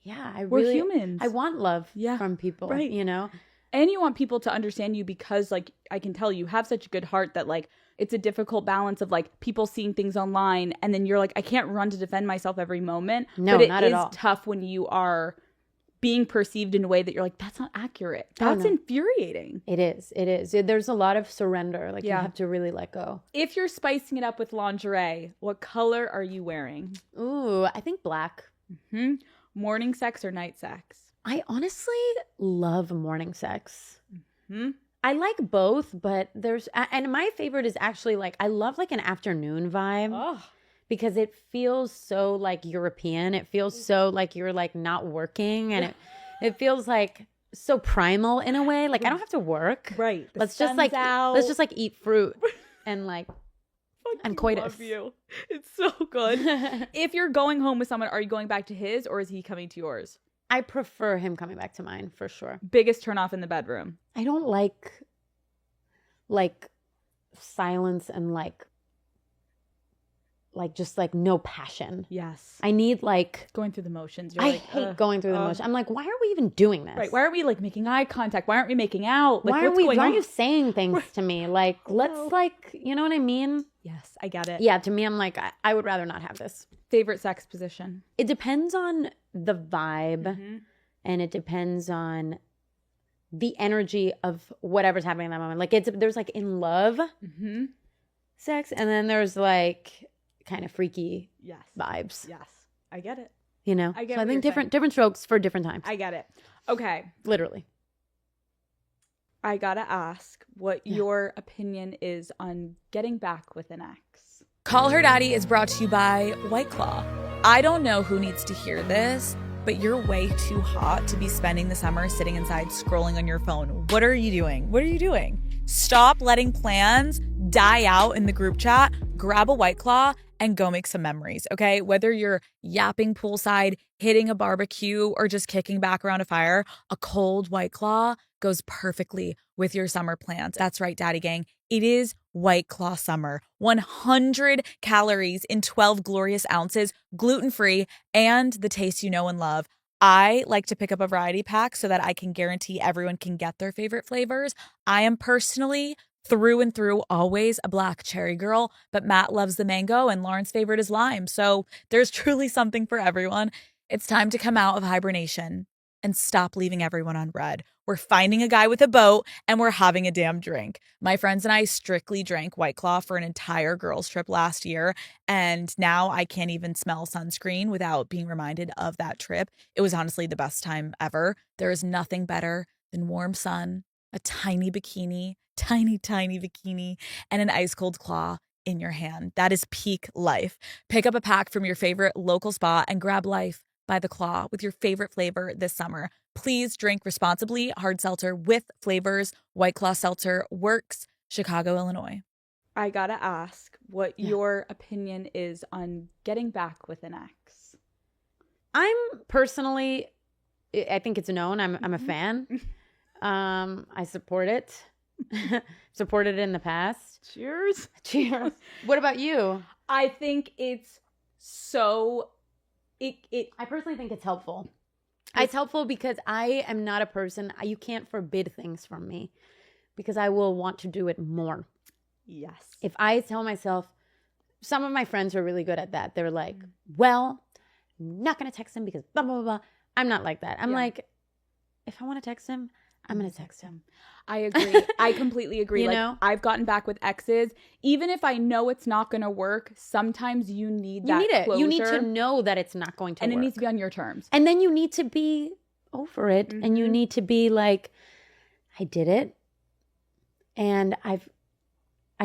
we're humans. I want love from people, right? You know? And you want people to understand you because like, I can tell you have such a good heart that like, it's a difficult balance of like people seeing things online and then you're like, I can't run to defend myself every moment. No, but not at all. It is tough when you are being perceived in a way that you're like, that's not accurate. That's infuriating. It is. There's a lot of surrender. Like you have to really let go. If you're spicing it up with lingerie, what color are you wearing? Ooh, I think black. Morning sex or night sex? I honestly love morning sex. I like both, but and my favorite is actually like, I love like an afternoon vibe. Because it feels so like European. It feels so like you're like not working, and it feels like so primal in a way. Like I don't have to work. Right. Let's just like eat fruit and like and coitus. Love you. It's so good. If you're going home with someone, are you going back to his or is he coming to yours? I prefer him coming back to mine for sure. Biggest turn off in the bedroom? I don't like silence and like just like no passion. Yes. I need like going through the motions. I hate going through the motions. I'm like, why are we even doing this? Right. Why aren't we like making eye contact? Why aren't we making out? Like, why are you saying things to me? Like, let's like, you know what I mean? Yes, I get it. Yeah, to me, I'm like, I would rather not have this. Favorite sex position? It depends on the vibe and it depends on the energy of whatever's happening in that moment. Like there's like in love, sex, and then there's like kind of freaky Yes. vibes. Yes. I get it. You know, I get so I what think you're saying. different strokes for different times. I get it. Okay. Literally. I gotta ask what your opinion is on getting back with an ex. Call Her Daddy is brought to you by White Claw. I don't know who needs to hear this, but you're way too hot to be spending the summer sitting inside scrolling on your phone. What are you doing? What are you doing? Stop letting plans die out in the group chat. Grab a White Claw and go make some memories, okay? Whether you're yapping poolside, hitting a barbecue, or just kicking back around a fire, a cold White Claw goes perfectly with your summer plans. That's right, Daddy Gang. It is White Claw summer. 100 calories in 12 glorious ounces, gluten-free, and the taste you know and love. I like to pick up a variety pack so that I can guarantee everyone can get their favorite flavors. I am personally through and through always a black cherry girl, but Matt loves the mango and Lauren's favorite is lime. So there's truly something for everyone. It's time to come out of hibernation and stop leaving everyone on red. We're finding a guy with a boat and we're having a damn drink. My friends and I strictly drank White Claw for an entire girls trip last year. And now I can't even smell sunscreen without being reminded of that trip. It was honestly the best time ever. There is nothing better than warm sun, a tiny bikini, tiny bikini, and an ice cold claw in your hand. That is peak life. Pick up a pack from your favorite local spa and grab life by the claw with your favorite flavor this summer. Please drink responsibly. Hard seltzer with flavors. White Claw Seltzer works. Chicago, Illinois. I gotta ask what your opinion is on getting back with an ex. I'm personally, I think it's known. I'm a fan. I support it. Supported it in the past. Cheers. Cheers. What about you? I think it's so... I personally think it's helpful. It's helpful because I am not a person, you can't forbid things from me because I will want to do it more. Yes. If I tell myself, some of my friends are really good at that. They're like, well, I'm not going to text him because blah, blah, blah, blah. I'm not like that. I'm like, if I want to text him, I'm going to text him. I agree. I completely agree. You know? I've gotten back with exes. Even if I know it's not going to work, sometimes you need that closure. You need to know that it's not going to work. And it needs to be on your terms. And then you need to be over it. Mm-hmm. And you need to be like, I did it. And I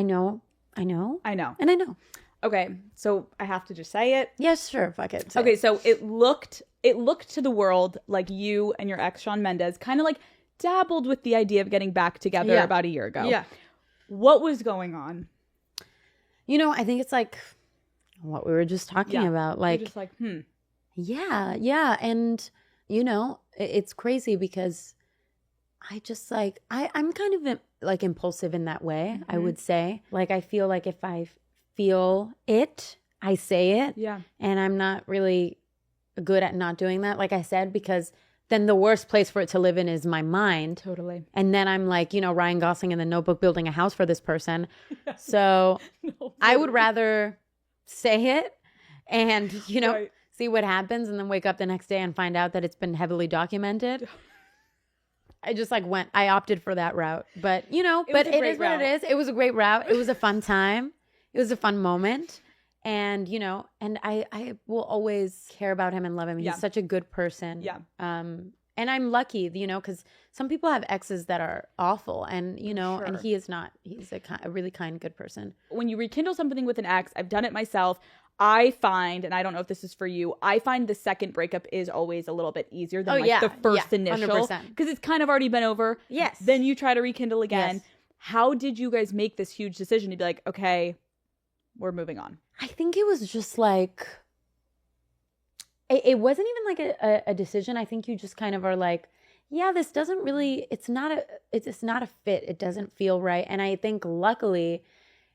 know. And I know. Okay. So I have to just say it. Yes, sure. Fuck it. Okay. So it looked to the world like you and your ex, Shawn Mendes, kind of like dabbled with the idea of getting back together about a year ago. Yeah. What was going on? You know, I think it's like what we were just talking about. Like, you're just like, Yeah. And, you know, it's crazy because I just like, I'm kind of like impulsive in that way, I would say. Like, I feel like if I feel it, I say it. Yeah. And I'm not really good at not doing that, like I said, because then the worst place for it to live in is my mind. Totally. And then I'm like, you know, Ryan Gosling in The Notebook building a house for this person. So I would rather say it and, you know, see what happens and then wake up the next day and find out that it's been heavily documented. I just like I opted for that route. But, you know, it is what it is. It was a great route. It was a fun time. It was a fun moment. And, you know, and I will always care about him and love him. He's such a good person. Yeah. And I'm lucky, you know, because some people have exes that are awful and, you know, and he is not. He's a really kind, good person. When you rekindle something with an ex, I've done it myself. I find, and I don't know if this is for you, I find the second breakup is always a little bit easier than the first initial. Because it's kind of already been over. Yes. Then you try to rekindle again. Yes. How did you guys make this huge decision to be like, okay, we're moving on? I think it was just like, it wasn't even like a decision. I think you just kind of are like, yeah, this doesn't really, it's not a fit. It doesn't feel right. And I think luckily,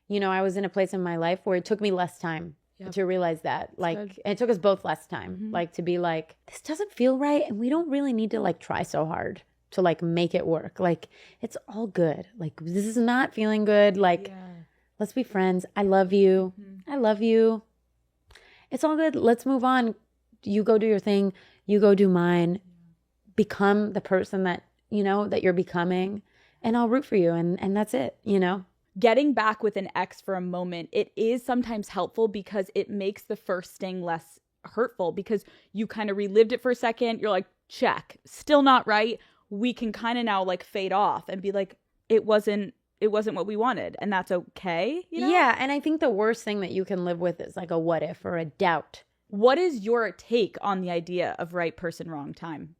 you know, I was in a place in my life where it took me less time to realize that. Like, and it took us both less time, like to be like, this doesn't feel right. And we don't really need to like try so hard to like make it work. Like, it's all good. Like, this is not feeling good. Like, let's be friends. I love you. I love you. It's all good. Let's move on. You go do your thing. You go do mine. Become the person that, you know, that you're becoming. And I'll root for you. And that's it, you know? getting back with an ex for a moment, it is sometimes helpful because it makes the first sting less hurtful because you kind of relived it for a second. You're like, check, still not right. We can kind of now like fade off and be like, it wasn't what we wanted, and that's okay, you know? Yeah, and I think the worst thing that you can live with is like a what if or a doubt. What is your take on the idea of right person, wrong time?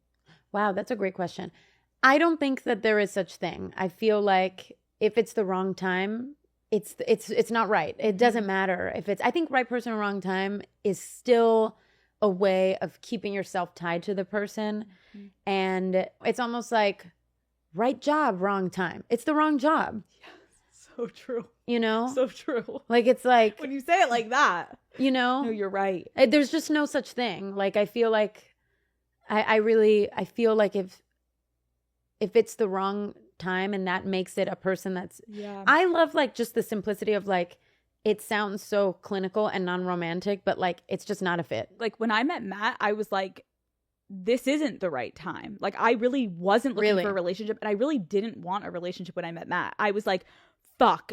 Wow, that's a great question. I don't think that there is such thing. I feel like if it's the wrong time, it's not right. It doesn't matter if it's, I think right person or wrong time is still a way of keeping yourself tied to the person. Mm-hmm. And it's almost like right job, wrong time. It's the wrong job. Yeah, so true. You know? So true. Like, it's like, when you say it like that, you know? No, you're right. There's just no such thing. Like, I feel like, I feel like if it's the wrong time and that makes it a person that's, I love like just the simplicity of like, it sounds so clinical and non-romantic, but like, it's just not a fit. Like when I met Matt, I was like, this isn't the right time. Like I really wasn't looking for a relationship, and I really didn't want a relationship when I met Matt. I was like, fuck.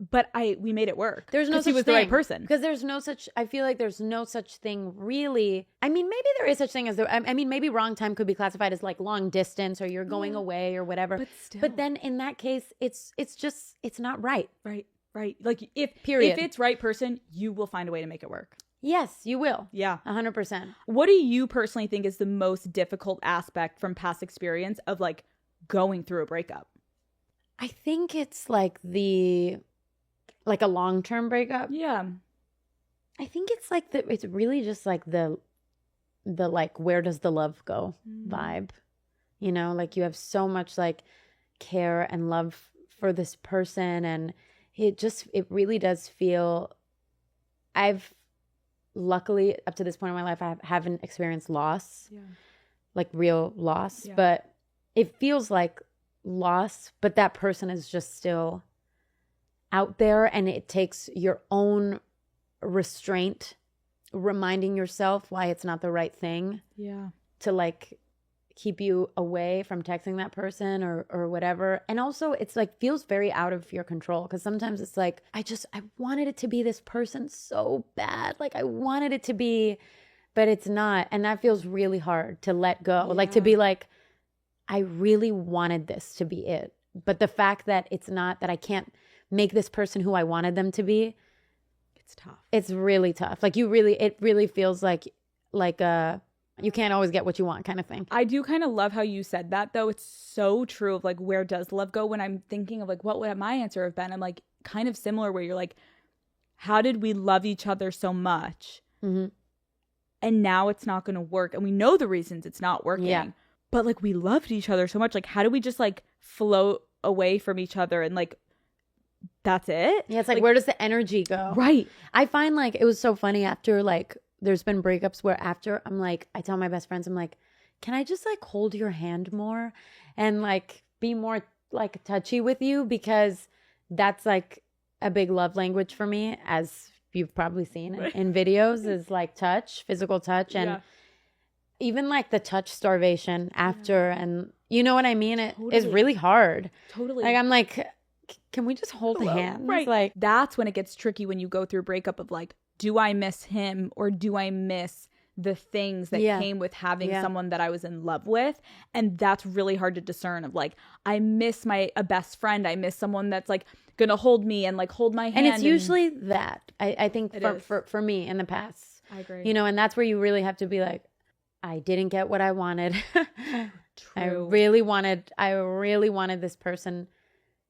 But we made it work. There's no such he was thing. The right person. Because there's no such, I feel like there's no such thing really. I mean, maybe there is such thing as, I mean, maybe wrong time could be classified as like long distance or you're going away or whatever. But still. But then in that case, it's just, it's not right. Right. Like if it's right person, you will find a way to make it work. Yes, you will. Yeah. 100%. What do you personally think is the most difficult aspect from past experience of like going through a breakup? I think it's like like a long-term breakup. Yeah. I think it's like it's really just like the like, where does the love go vibe? You know, like you have so much like care and love for this person, and it really does feel, I've luckily up to this point in my life, I haven't experienced loss, like real loss, but it feels like loss, but that person is just still out there, and it takes your own restraint, reminding yourself why it's not the right thing to like keep you away from texting that person or whatever. And also it's like feels very out of your control, because sometimes it's like I wanted it to be this person so bad, like I wanted it to be, but it's not, and that feels really hard to let go, like to be like, I really wanted this to be it, but the fact that it's not, that I can't make this person who I wanted them to be, it's tough. It's really tough. Like it really feels like you can't always get what you want kind of thing. I do kind of love how you said that though. It's so true of like, where does love go? When I'm thinking of like, what would my answer have been? I'm like kind of similar, where you're like, how did we love each other so much? Mm-hmm. And now it's not going to work. And we know the reasons it's not working. Yeah. But like we loved each other so much. Like how do we just like float away from each other and like, that's it? Yeah, it's like where does the energy go? Right. I find like it was so funny after like there's been breakups where after I'm like, I tell my best friends, I'm like, can I just like hold your hand more and like be more like touchy with you? Because that's like a big love language for me, as you've probably seen in videos, is like touch, physical touch, and even like the touch starvation after, and you know what I mean? It is really hard. Totally. Like I'm like, can we just hold hands? Right. Like that's when it gets tricky, when you go through a breakup of like, do I miss him or do I miss the things that came with having someone that I was in love with? And that's really hard to discern of like, I miss a best friend. I miss someone that's like gonna hold me and like hold my hand. And it's usually that I think for me in the past. I agree. You know, and that's where you really have to be like, I didn't get what I wanted. True. I really wanted this person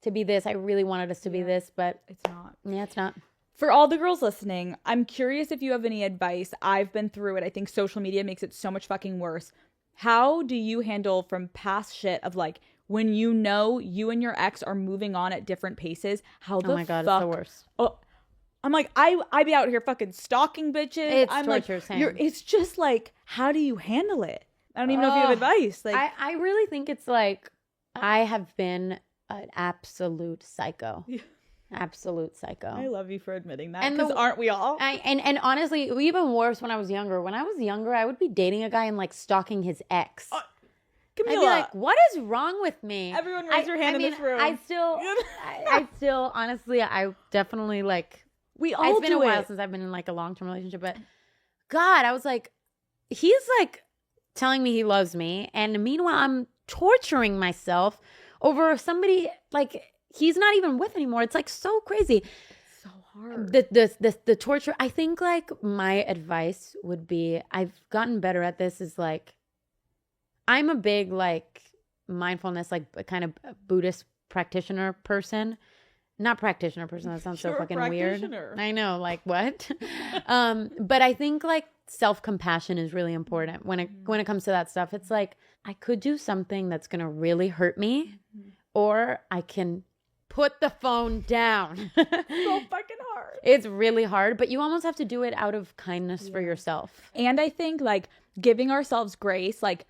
to be this. I really wanted us to be this, but it's not. Yeah, it's not. For all the girls listening, I'm curious if you have any advice. I've been through it. I think social media makes it so much fucking worse. How do you handle from past shit of like, when you know you and your ex are moving on at different paces? How the fuck? Oh my God, it's the worst. Oh, I'm like, I be out here fucking stalking bitches. It's I'm torture, like, Sam. It's just like, how do you handle it? I don't even know if you have advice. Like, I really think it's like, I have been an absolute psycho. Absolute psycho. I love you for admitting that, because aren't we all? And honestly, even worse when I was younger. When I was younger, I would be dating a guy and like stalking his ex. Camila. I'd be like, what is wrong with me? Everyone raise your hand in this room. I still, honestly, I definitely like, we all it's been a while since I've been in like a long-term relationship, but God, I was like, he's like telling me he loves me. And meanwhile, I'm torturing myself over somebody like he's not even with anymore. It's like so crazy. So hard. The torture. I think like my advice would be, I've gotten better at this, is like, I'm a big like mindfulness, like kind of Buddhist practitioner person. Not practitioner person. That sounds so fucking weird. I know, like what? But I think like self-compassion is really important when it comes to that stuff. It's like, I could do something that's gonna really hurt me, or I can put the phone down. So fucking hard. It's really hard, but you almost have to do it out of kindness for yourself. And I think like giving ourselves grace, like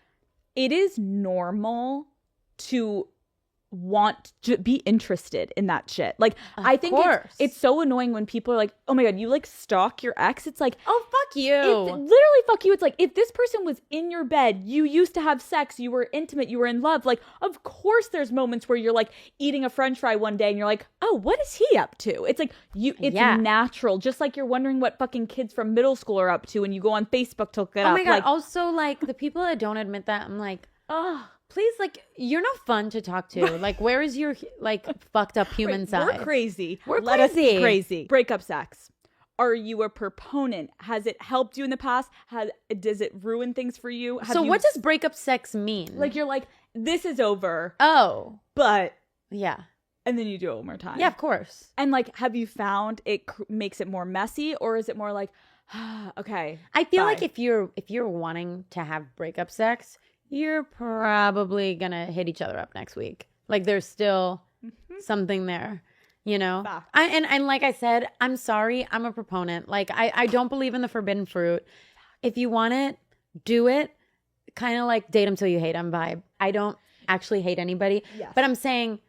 it is normal to want to be interested in that shit. Like I think it's so annoying when people are like, oh my God, you like stalk your ex. It's like, oh fuck you. It's literally fuck you. It's like, if this person was in your bed, you used to have sex, you were intimate, you were in love, like of course there's moments where you're like eating a french fry one day and you're like, oh, what is he up to? It's like it's natural. Just like you're wondering what fucking kids from middle school are up to and you go on Facebook to look it up. Oh my God. Like, also like the people that don't admit that, I'm like, oh, please, like, you're not fun to talk to. Like, where is your, like, fucked up human side? We're crazy. Let us be crazy. Breakup sex. Are you a proponent? Has it helped you in the past? Does it ruin things for you? So what does breakup sex mean? Like, you're like, this is over. Oh. But. Yeah. And then you do it one more time. Yeah, of course. And, like, have you found it makes it more messy? Or is it more like, okay, I feel like if you're wanting to have breakup sex, you're probably gonna hit each other up next week. Like there's still something there, you know? And like I said, I'm sorry, I'm a proponent. Like I don't believe in the forbidden fruit. If you want it, do it. Kind of like date them till you hate them vibe. I don't actually hate anybody, but I'm saying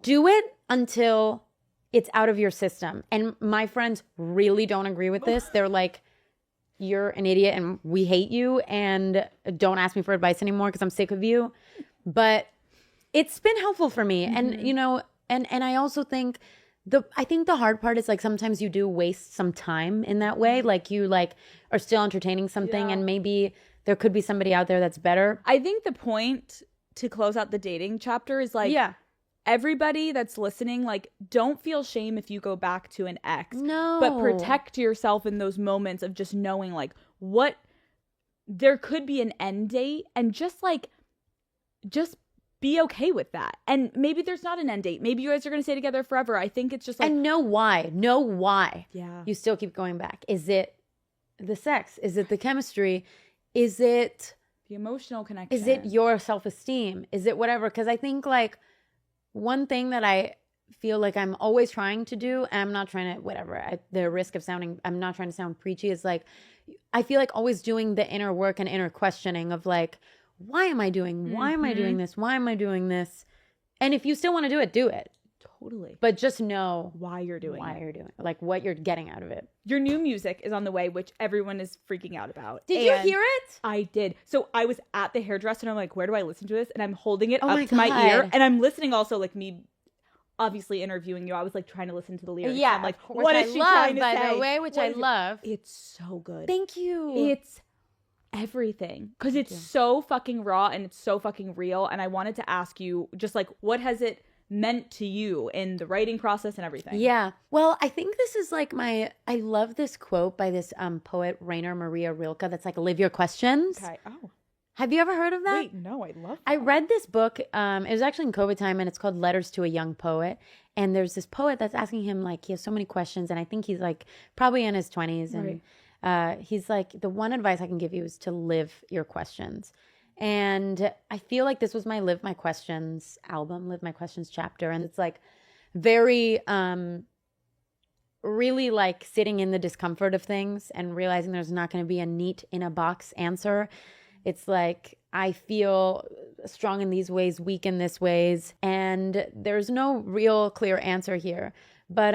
do it until it's out of your system. And my friends really don't agree with this. They're like, you're an idiot and we hate you and don't ask me for advice anymore because I'm sick of you. But it's been helpful for me. And, you know, and I also think I think the hard part is like sometimes you do waste some time in that way. Like you like are still entertaining something and maybe there could be somebody out there that's better. I think the point to close out the dating chapter is like, everybody that's listening, like, don't feel shame if you go back to an ex. No. But protect yourself in those moments of just knowing, like, what there could be an end date and just be okay with that. And maybe there's not an end date. Maybe you guys are going to stay together forever. I think it's just like. And know why. Yeah. You still keep going back. Is it the sex? Is it the chemistry? Is it. The emotional connection? Is it your self-esteem? Is it whatever? Because I think, like, one thing that I feel like I'm always trying to do, and I'm not trying to, whatever, the risk of sounding, I'm not trying to sound preachy, is like, I feel like always doing the inner work and inner questioning of like, why am I doing this? Why am I doing this? And if you still want to do it, do it. Totally. But just know why you're doing it. Like what you're getting out of it. Your new music is on the way, which everyone is freaking out about. Did you hear it? I did. So I was at the hairdresser and I'm like, where do I listen to this? And I'm holding it up to my my ear. God. And I'm listening also, like me obviously interviewing you. I was like trying to listen to the lyrics. Yeah. I'm like, what is she trying to say? By the way, which I love. It's so good. Thank you. It's everything. Because it's so fucking raw and it's so fucking real. And I wanted to ask you just like, what has it meant to you in the writing process and everything? Yeah. Well, I think this is like I love this quote by this poet Rainer Maria Rilke that's like, live your questions. Okay. Oh. Have you ever heard of that? Wait, no, I love that. I read this book. It was actually in COVID time and it's called Letters to a Young Poet. And there's this poet that's asking him, like, he has so many questions. And I think he's like probably in his 20s. And he's like, the one advice I can give you is to live your questions. And I feel like this was my Live My Questions album, Live My Questions chapter. And it's like very, really like sitting in the discomfort of things and realizing there's not going to be a neat in a box answer. It's like, I feel strong in these ways, weak in this ways. And there's no real clear answer here. But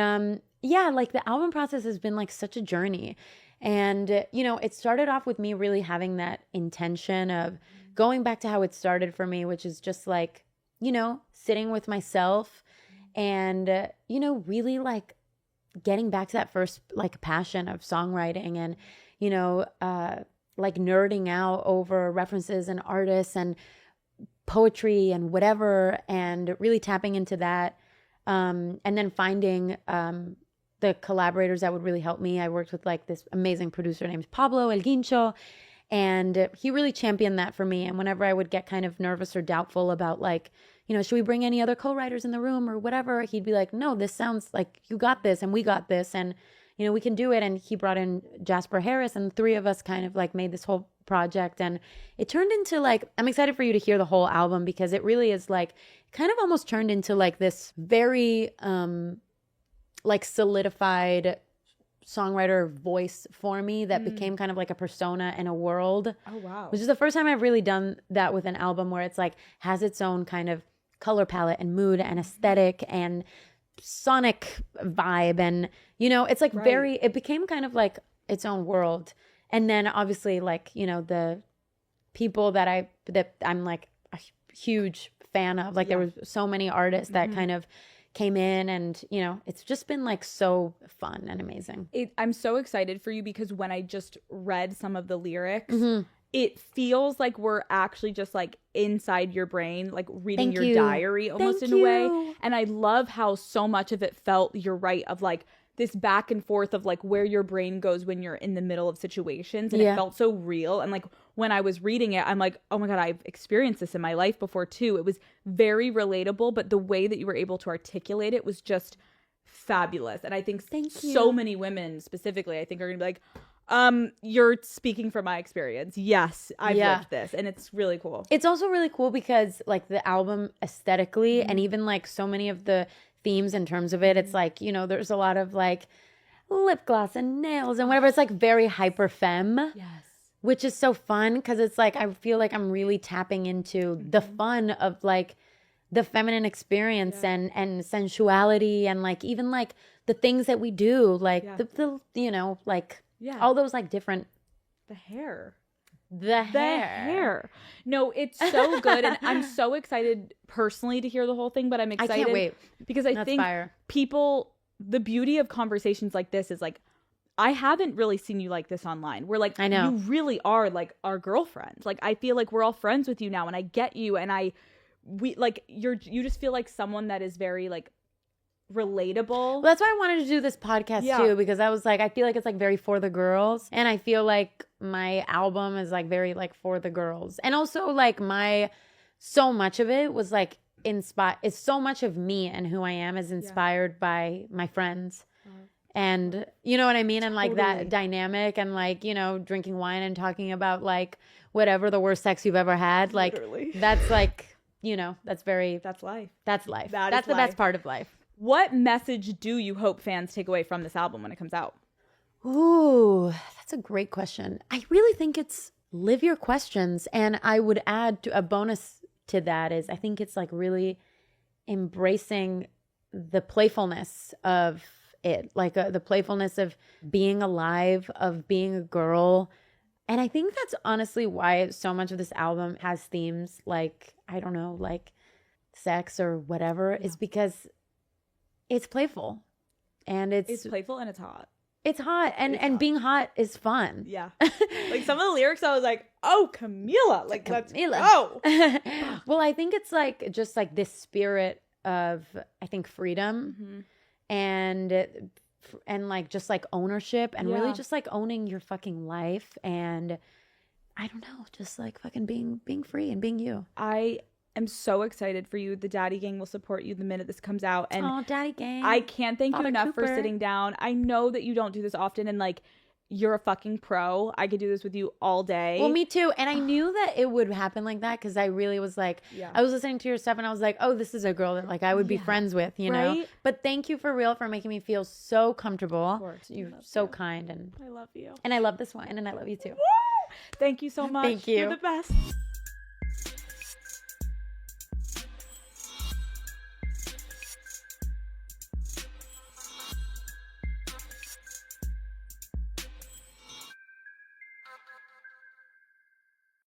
yeah, like the album process has been like such a journey. And, you know, it started off with me really having that intention of going back to how it started for me, which is just like, you know, sitting with myself and, you know, really like getting back to that first like passion of songwriting and, you know, like nerding out over references and artists and poetry and whatever, and really tapping into that. And then finding the collaborators that would really help me. I worked with like this amazing producer named Pablo El Guincho, and he really championed that for me. And whenever I would get kind of nervous or doubtful about like, you know, should we bring any other co-writers in the room or whatever, he'd be like, no, this sounds like you got this and we got this and, you know, we can do it. And he brought in Jasper Harris, and the three of us kind of like made this whole project. And it turned into like, I'm excited for you to hear the whole album because it really is like kind of almost turned into like this very like solidified songwriter voice for me that became kind of like a persona and a world. Oh, wow. Which is the first time I've really done that with an album where it's like has its own kind of color palette and mood and aesthetic and sonic vibe. And, you know, it's like it became kind of like its own world. And then obviously like, you know, the people that I'm like a huge fan of, like there was so many artists that kind of came in, and you know, it's just been like so fun and amazing. I'm so excited for you because when I just read some of the lyrics, it feels like we're actually just like inside your brain, like reading your diary almost in a way. And I love how so much of it felt, you're right, of like this back and forth of like where your brain goes when you're in the middle of situations. And it felt so real. And like when I was reading it, I'm like, oh my God, I've experienced this in my life before too. It was very relatable, but the way that you were able to articulate it was just fabulous. And I think so many women specifically, I think, are gonna be like, you're speaking from my experience. Yes, I've lived this. And it's really cool. It's also really cool because like the album aesthetically and even like so many of the themes in terms of it, it's like, you know, there's a lot of like lip gloss and nails and whatever. It's like very hyper femme. Yes. Which is so fun because it's like I feel like I'm really tapping into the fun of like the feminine experience and sensuality and like even like the things that we do, like the you know, like all those like different the hair. No, it's so good. And I'm so excited personally to hear the whole thing, but I'm excited. I can't wait. Because I think people, the beauty of conversations like this is like, I haven't really seen you like this online. We're like, I know. You really are like our girlfriends. Like, I feel like we're all friends with you now and I get you. And we like, you just feel like someone that is very like relatable. Well, that's why I wanted to do this podcast too, because I was like, I feel like it's like very for the girls. And I feel like my album is like very like for the girls. And also like so much of it was like it's so much of me and who I am is inspired by my friends. And you know what I mean? And like that dynamic and like, you know, drinking wine and talking about like whatever the worst sex you've ever had. Like that's like, you know, that's life. That's life. That's the best part of life. What message do you hope fans take away from this album when it comes out? Ooh, that's a great question. I really think it's live your questions. And I would add a bonus to that is I think it's like really embracing the playfulness of it, like the playfulness of being alive, of being a girl. And I think that's honestly why so much of this album has themes like, I don't know, like sex or whatever, is because it's playful. And it's playful and it's hot. It's hot. And being hot is fun. Yeah. Like some of the lyrics I was like, oh, Camila. Like, let's go. Well, I think it's like just like this spirit of, I think, freedom and like just like ownership and really just like owning your fucking life. And I don't know, just like fucking being free and being you. I'm so excited for you. The Daddy Gang will support you the minute this comes out. And Daddy Gang. I can't thank Father you enough Cooper. for sitting down. I know that you don't do this often and like you're a fucking pro. I could do this with you all day. Well, me too. And I knew that it would happen like that because I really was like, I was listening to your stuff and I was like, oh, this is a girl that like I would be friends with, you know? But thank you for real for making me feel so comfortable. Of course. You're so kind. And I love you. And I love this wine and I love you too. Thank you so much. Thank you. You're the best.